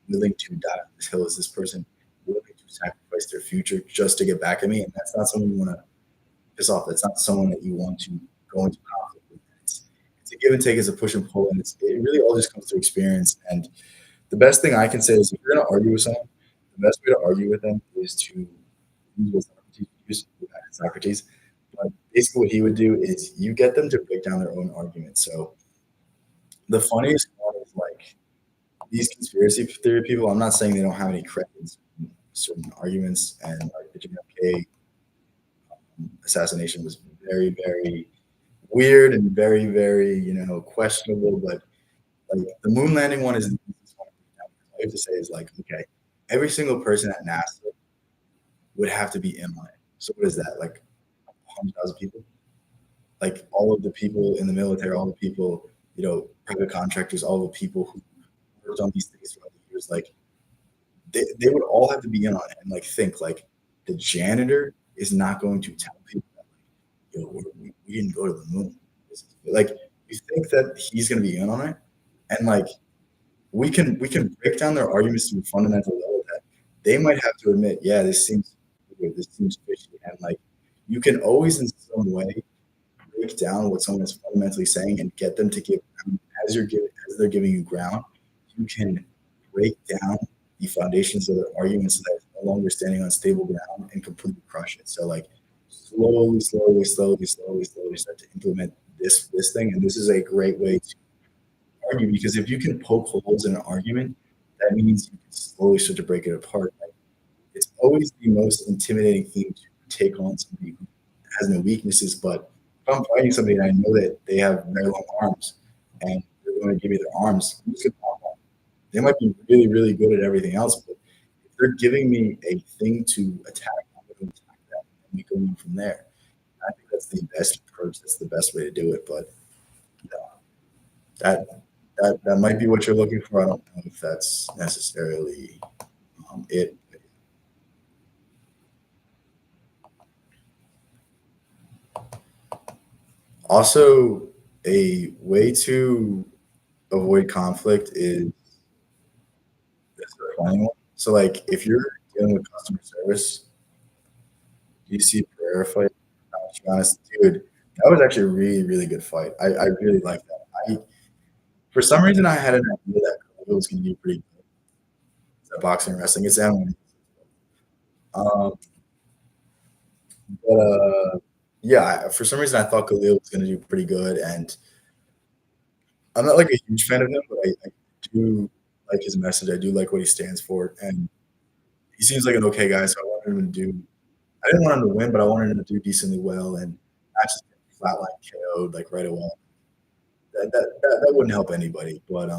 willing to die on this hill? Is this person willing to sacrifice their future just to get back at me? And that's not someone you want to piss off. That's not someone that you want to go into conflict with. give and take is a push and pull, and it really all just comes through experience. And the best thing I can say is if you're going to argue with someone, the best way to argue with them is to use what Socrates used, Socrates. But basically, what he would do is you get them to break down their own argument. So the funniest one is like these conspiracy theory people. I'm not saying they don't have any credit in certain arguments, and like the JFK assassination was very, very weird and very, very, questionable. But like the moon landing one is the easiest one. All you have to say is like, okay, every single person at NASA would have to be in on it. So what is that? Like 100,000 people? Like all of the people in the military, all the people, private contractors, all the people who worked on these things throughout the years, like they would all have to be in on it and like think like the janitor is not going to tell people that like, we didn't go to the moon. Like you think that he's going to be in on it, and like we can break down their arguments to a fundamental level that they might have to admit, yeah, this seems weird, this seems fishy, and like you can always in some way break down what someone is fundamentally saying and get them to give as they're giving you ground. You can break down the foundations of their arguments so that it's no longer standing on stable ground and completely crush it. So like slowly, slowly, slowly, slowly, slowly start to implement this thing, and this is a great way to argue because if you can poke holes in an argument, that means you can slowly start to break it apart. Like, it's always the most intimidating thing to take on somebody who has no weaknesses. But if I'm fighting somebody and I know that they have very long arms and they're going to give me their arms, I'm just going to pop on. They might be really, really good at everything else, but if they're giving me a thing to attack, I'm going to attack that and we go on from there. I think that's the best approach. That's the best way to do it. But that that might be what you're looking for. I don't know if that's necessarily it. Also, a way to avoid conflict is this is a funny one. So, like, if you're dealing with customer service, do you see a prayer fight? To be honest, dude, that was actually a really, really good fight. I really like that. For some reason, I had an idea that it was going to be pretty good. It's boxing and wrestling. It's M. Um, but yeah, for some reason, I thought Khalil was going to do pretty good, and I'm not like a huge fan of him, but I do like his message. I do like what he stands for, and he seems like an okay guy. So I wanted him to do. I didn't want him to win, but I wanted him to do decently well and not just get flatline KO'd like right away. That wouldn't help anybody. But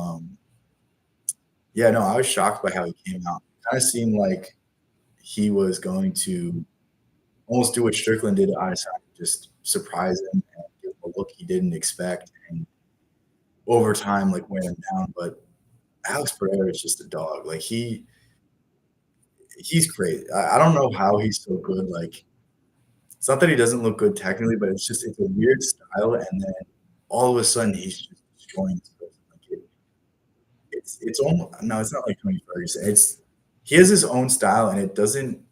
yeah, no, I was shocked by how he came out. It kind of seemed like he was going to almost do what Strickland did to Adesanya, just surprise him and give him a look he didn't expect, and over time, like wear him down. But Alex Pereira is just a dog. Like he's great. I don't know how he's so good. Like it's not that he doesn't look good technically, but it's a weird style, and then all of a sudden he's just destroying this person. Like it's almost no, it's not like Tony Ferguson. It's he has his own style, and it doesn't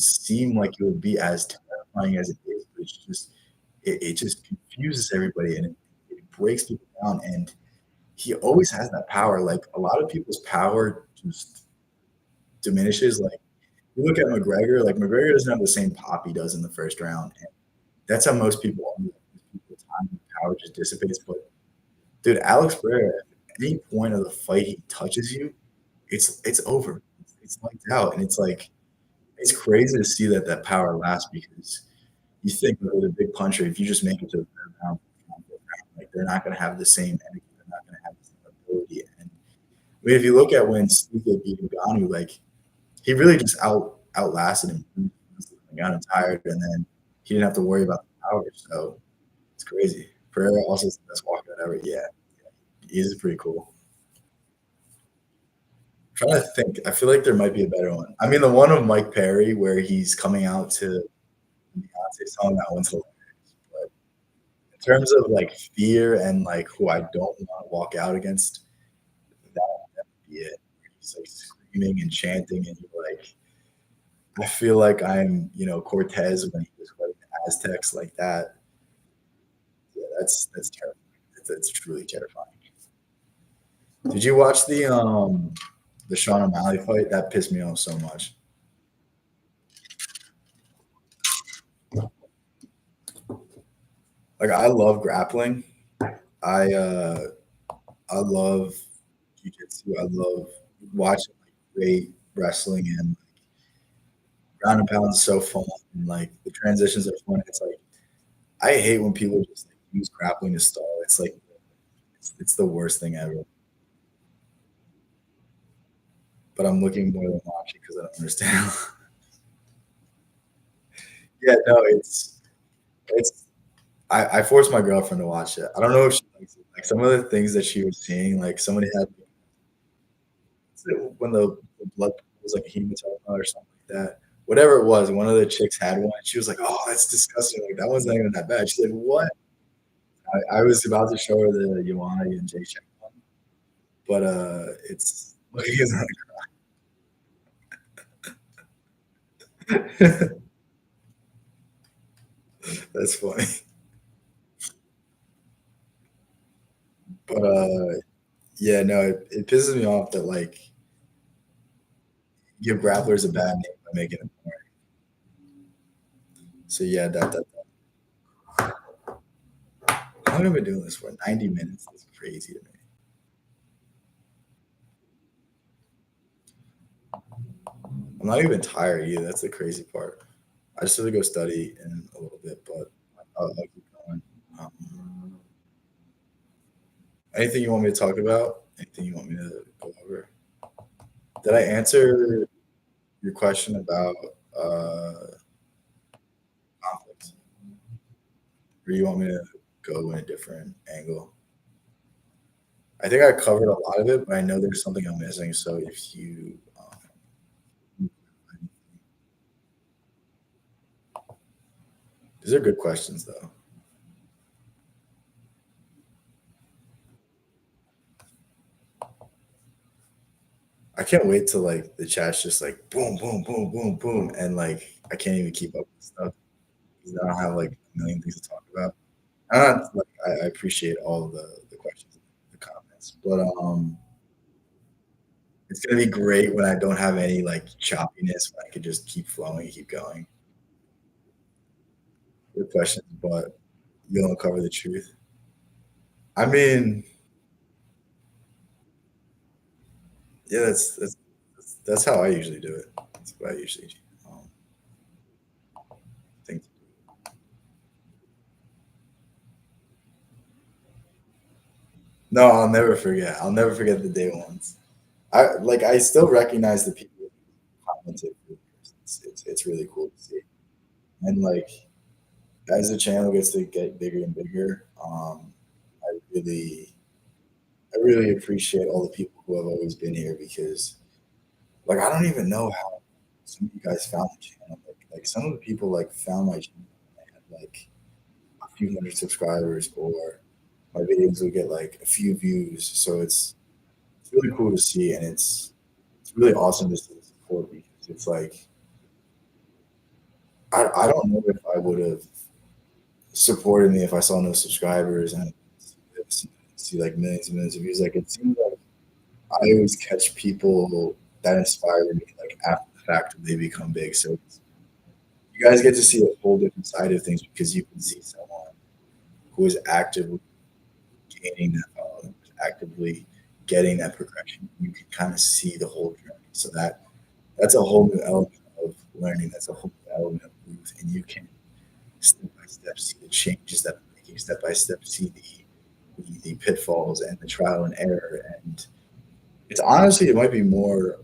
seem like it would be as terrifying as it is. But it's just it just confuses everybody and it breaks people down. And he always has that power. Like a lot of people's power just diminishes. Like you look at McGregor, like McGregor doesn't have the same pop he does in the first round. And that's how most people are. Like, people's time and power just dissipates. But dude, Alex Pereira, at any point of the fight he touches you, it's over. It's lights out. And it's like it's crazy to see that power lasts because you think with a big puncher, if you just make it to the third round, like they're not going to have the same energy, they're not going to have the same ability. And I mean, if you look at when Steve beat Ngannou, like he really just outlasted him. He got him tired, and then he didn't have to worry about the power. So it's crazy. Pereira also is the best walkout ever. Yeah, he is pretty cool. I'm trying to think. I feel like there might be a better one. I mean, the one of Mike Perry where he's coming out to Beyonce song, that one's hilarious. But in terms of like fear and like who I don't want to walk out against, that would be it. He's like screaming and chanting, and you're like, I feel like I'm, Cortez when he was fighting the Aztecs like that. Yeah, that's terrible. It's truly terrifying. Did you watch the Sean O'Malley fight? That pissed me off so much. Like I love grappling. I I love jiu-jitsu. I love watching like great wrestling and ground and pound is so fun and like the transitions are fun. It's like I hate when people just like use grappling to stall. It's like it's the worst thing ever. But I'm looking more than watching because I don't understand. Yeah, no, it's I forced my girlfriend to watch it. I don't know if she likes it. Like some of the things that she was seeing, like somebody had when the blood was like a hematoma or something like that. Whatever it was, one of the chicks had one. She was like, "Oh, that's disgusting. Like that one's not even that bad." She's like, "What?" I was about to show her the Ioane and Jay Check one, but it's like it's not. That's funny. But yeah, no, it pisses me off that like you give grapplers a bad name by making them more. So yeah, how long have I been doing this for? 90 minutes. That's crazy to me. I'm not even tired either. That's the crazy part. I just have to go study in a little bit, but I'll keep going. Um, anything you want me to talk about? Anything you want me to go over? Did I answer your question about conflict? Or you want me to go in a different angle? I think I covered a lot of it, but I know there's something I'm missing. So if you, these are good questions though. I can't wait till like the chat's just like boom, boom, boom, boom, boom, and like I can't even keep up with stuff because I don't have like a million things to talk about. Like, I appreciate all the questions, the comments, but it's gonna be great when I don't have any like choppiness. When I can just keep flowing, keep going. Good questions, but you don't cover the truth. I mean, yeah, that's how I usually do it. That's what I usually um, think. No, I'll never forget. I'll never forget the day ones. I still recognize the people who commented. It's really cool to see. And like as the channel gets to get bigger and bigger, I really I really appreciate all the people who have always been here because like I don't even know how some of you guys found the channel. Like some of the people like found my channel and I had like a few hundred subscribers or my videos would get like a few views. So it's really cool to see and it's really awesome to see the support because it's like I don't know if I would have supported me if I saw no subscribers and see like millions and millions of views. Like it seems like I always catch people that inspire me like after the fact when they become big. So you guys get to see a whole different side of things because you can see someone who is actively gaining that following, who's actively getting that progression. You can kind of see the whole journey. So that's a whole new element of learning. That's a whole new element of growth, and you can step by step see the changes that I'm making. Step by step see the pitfalls and the trial and error. And it's honestly it might be more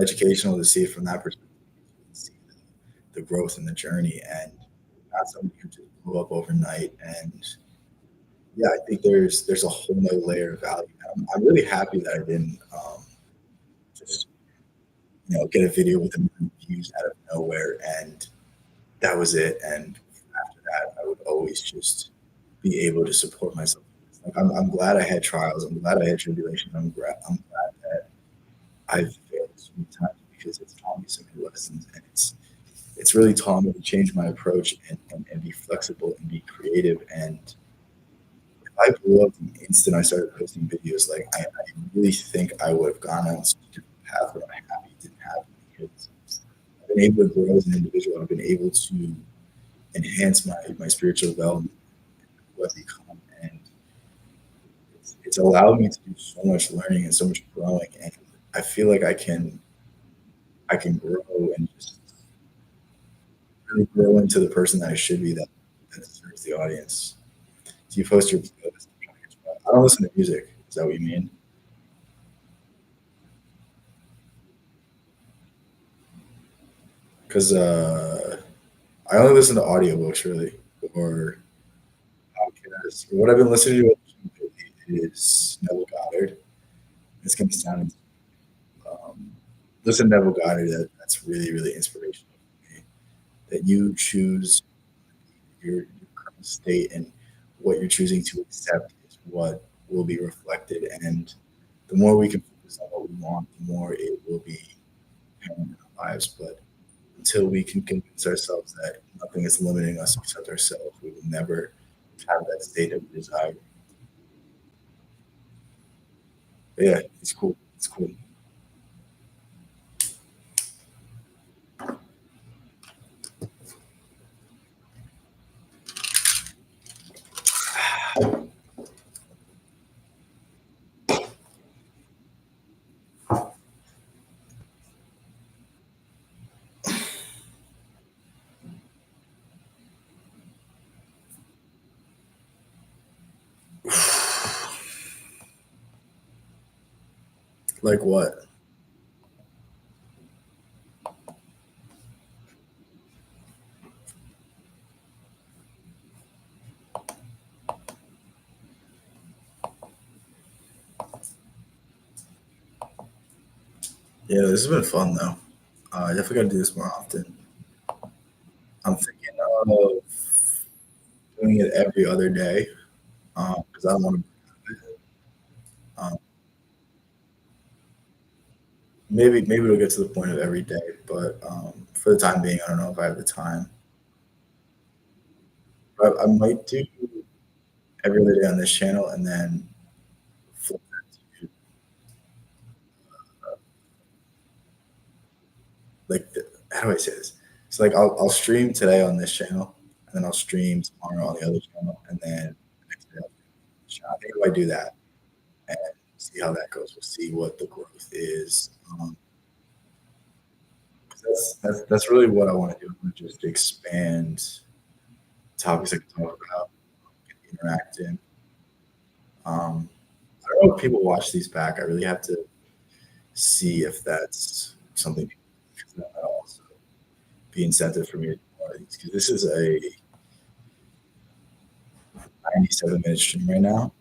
educational to see it from that perspective. See the growth and the journey, and not something you just blow up overnight. And yeah, I think there's a whole nother layer of value. I'm really happy that I didn't just get a video with a million views out of nowhere and that was it. And after that, I would always just be able to support myself. Like I'm glad I had trials. I'm glad I had tribulations. I'm glad that I've failed so many times because it's taught me so many lessons, and it's really taught me to change my approach and be flexible and be creative. And I blew up the instant I started posting videos. Like I really think I would have gone on such a different path, but I'm happy it didn't happen because I've been able to grow as an individual. I've been able to enhance my spiritual development, who I've become, and it's allowed me to do so much learning and so much growing. And I feel like I can grow and just really grow into the person that I should be that deserves the audience. Do you post your playlist? I don't listen to music. Is that what you mean? Because I only listen to audiobooks really, or podcasts. What I've been listening to lately is Neville Goddard. It's going to sound um, listen to Neville Goddard. That's really really inspirational for me. That you choose your current state and what you're choosing to accept is what will be reflected. And the more we can focus on what we want, the more it will be apparent in our lives. But until we can convince ourselves that nothing is limiting us except ourselves, we will never have that state that we desire. But yeah, it's cool. It's cool. Like what? Yeah, this has been fun though. I definitely got to do this more often. I'm thinking of doing it every other day because I don't want to. Maybe it'll get to the point of every day, but for the time being, I don't know if I have the time. But I might do every other day on this channel and then flip that to like how do I say this? So like I'll stream today on this channel and then I'll stream tomorrow on the other channel and then the next day I'll stream on this channel. I think if I do that and see how that goes, we'll see what the growth is. 'Cause that's really what I want to do. I want to just expand topics I can talk about, interact in. I don't know if people watch these back. I really have to see if that's something because that'll also be incentive for me to do more of these. Because this is a 97-minute stream right now,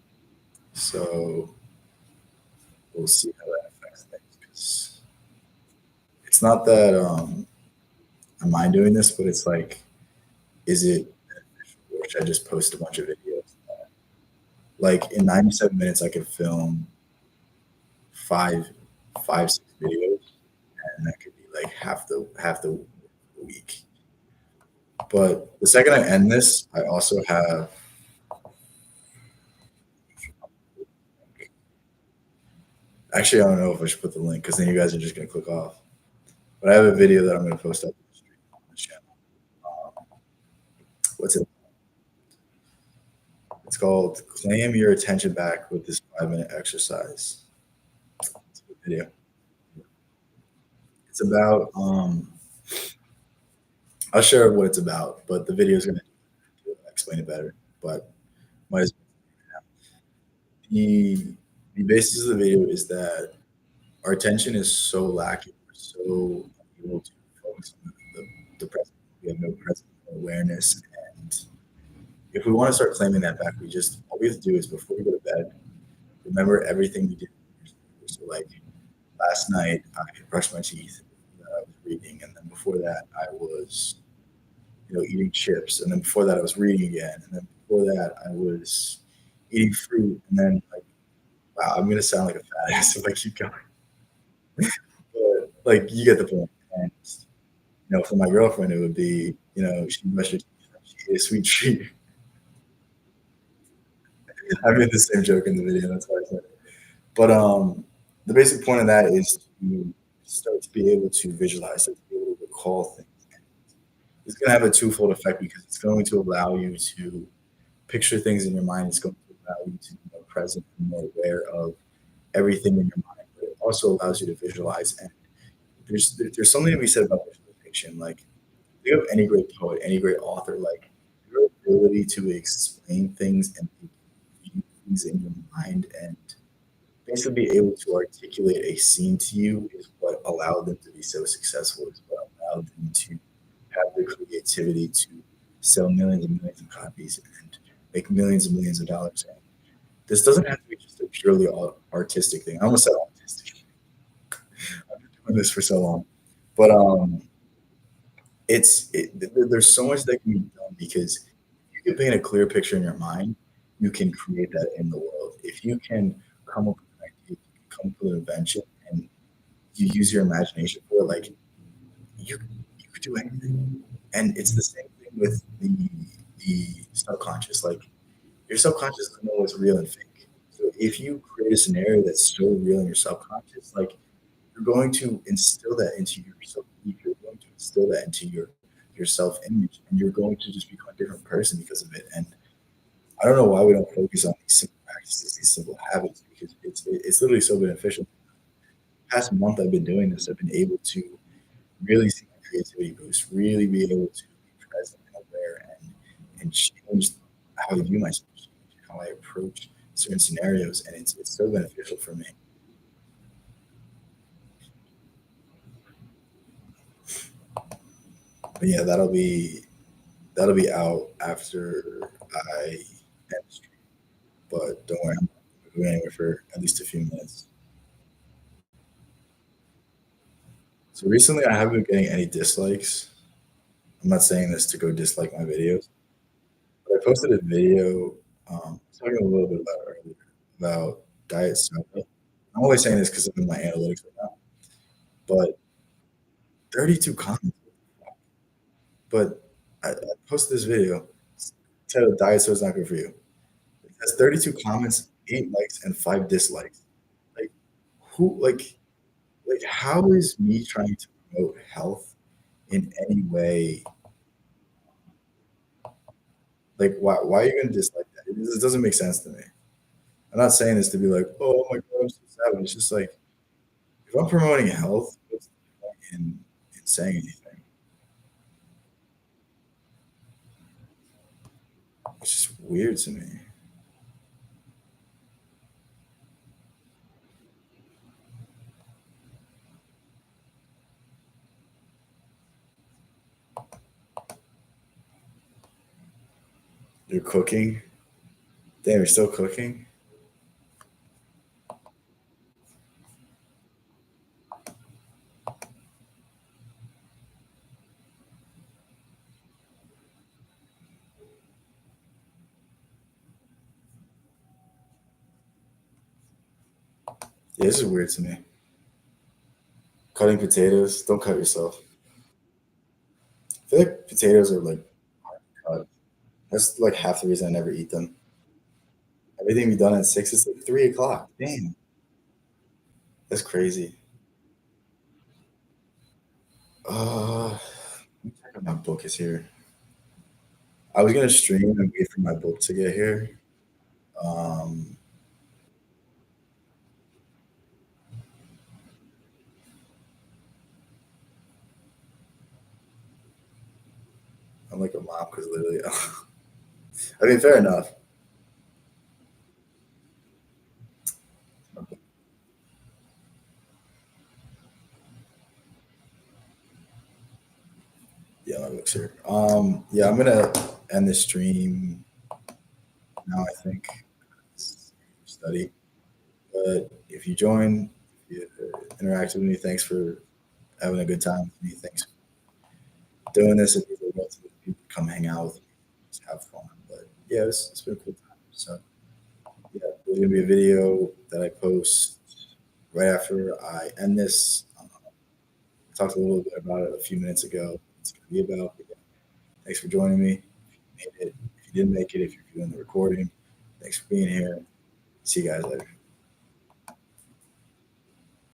so we'll see how that affects things. Because it's not that I mind doing this, but it's like, is it beneficial or should I just post a bunch of videos? Like in 97 minutes, I could film five, five, 6 videos, and that could be like half the week. But the second I end this, I also have actually I don't know if I should put the link because then you guys are just gonna click off. But I have a video that I'm gonna post up on the channel. Um, what's it? It's called "Claim Your Attention Back with this 5 minute exercise." It's a good video. It's about I'll share what it's about, but the video is gonna explain it better. But might as well. The basis of the video is that our attention is so lacking. We're so unable to focus on the present. We have no present awareness. And if we want to start claiming that back, we just, all we have to do is before we go to bed, remember everything we did. So, like last night, I brushed my teeth, I was reading. And then before that, I was, eating chips. And then before that, I was reading again. And then before that, I was eating fruit. And then, like, wow, I'm going to sound like a fat ass if I keep going. But like you get the point. And for my girlfriend, it would be she brushed her teeth, she ate a sweet treat. I made the same joke in the video. That's why I said it. But the basic point of that is to start to be able to visualize, to be able to recall things. It's going to have a twofold effect because it's going to allow you to picture things in your mind. It's going to allow you to be more present and more aware of everything in your mind. But it also allows you to visualize. And there's something to be said about visualization. Like, think of any great poet, any great author, like your ability to explain things and view things in your mind and basically be able to articulate a scene to you is what allowed them to be so successful, is what allowed them to have the creativity to sell millions and millions of copies and make millions and millions of dollars. And this doesn't have to be just a purely artistic thing. I almost said autistic. I've been doing this for so long. But there's so much that can be done because you can paint a clear picture in your mind, you can create that in the world. If you can come up with an idea, you can come up with an invention, and you use your imagination for it, like you, you could do anything. And it's the same thing with the subconscious. Like your subconscious doesn't know what's real and fake. So if you create a scenario that's so real in your subconscious, like you're going to instill that into your self belief. You're going to instill that into your self image, and you're going to just become a different person because of it. And I don't know why we don't focus on these simple practices, these simple habits, because it's literally so beneficial. Past month I've been doing this. I've been able to really see my creativity boost, really be able to be present and aware and change how I view myself, change how I approach certain scenarios, and it's so beneficial for me. But yeah, that'll be out after I end the stream. But don't worry, I'm not going anywhere for at least a few minutes. So recently, I haven't been getting any dislikes. I'm not saying this to go dislike my videos, but I posted a video talking a little bit about earlier about diet soda. I'm only saying this because I'm in my analytics right now, but 32 comments. But I posted this video titled "Diet Soda is not good for you." It has 32 comments, 8 likes, and 5 dislikes. Like who? Like how is me trying to promote health in any way, like why are you gonna dislike that? It doesn't make sense to me. I'm not saying this to be like, oh my god, I'm so savage. It's just like if I'm promoting health, what's the point in saying anything? It's just weird to me. You're cooking? Damn, you're still cooking? Yeah, this is weird to me. Cutting potatoes, don't cut yourself. I feel like potatoes are like hard to cut. That's like half the reason I never eat them. Everything be done at 6, it's like 3 o'clock. Damn, that's crazy. Let me check if my book is here. I was gonna stream and wait for my book to get here. Um, I'm like a mom because literally, I mean, fair enough. Yeah, my book's here. Yeah, I'm gonna end the stream now. I think it's study, but if you join, if you interact with me, thanks for having a good time with me. Thanks for doing this. If people go to people come hang out with me, just have fun. But yeah, it's been a cool time. So yeah, there's gonna be a video that I post right after I end this. I talked a little bit about it a few minutes ago. It's gonna be about. But yeah, thanks for joining me. If you made it, if you didn't make it, if you're viewing the recording, Thanks for being here. See you guys later.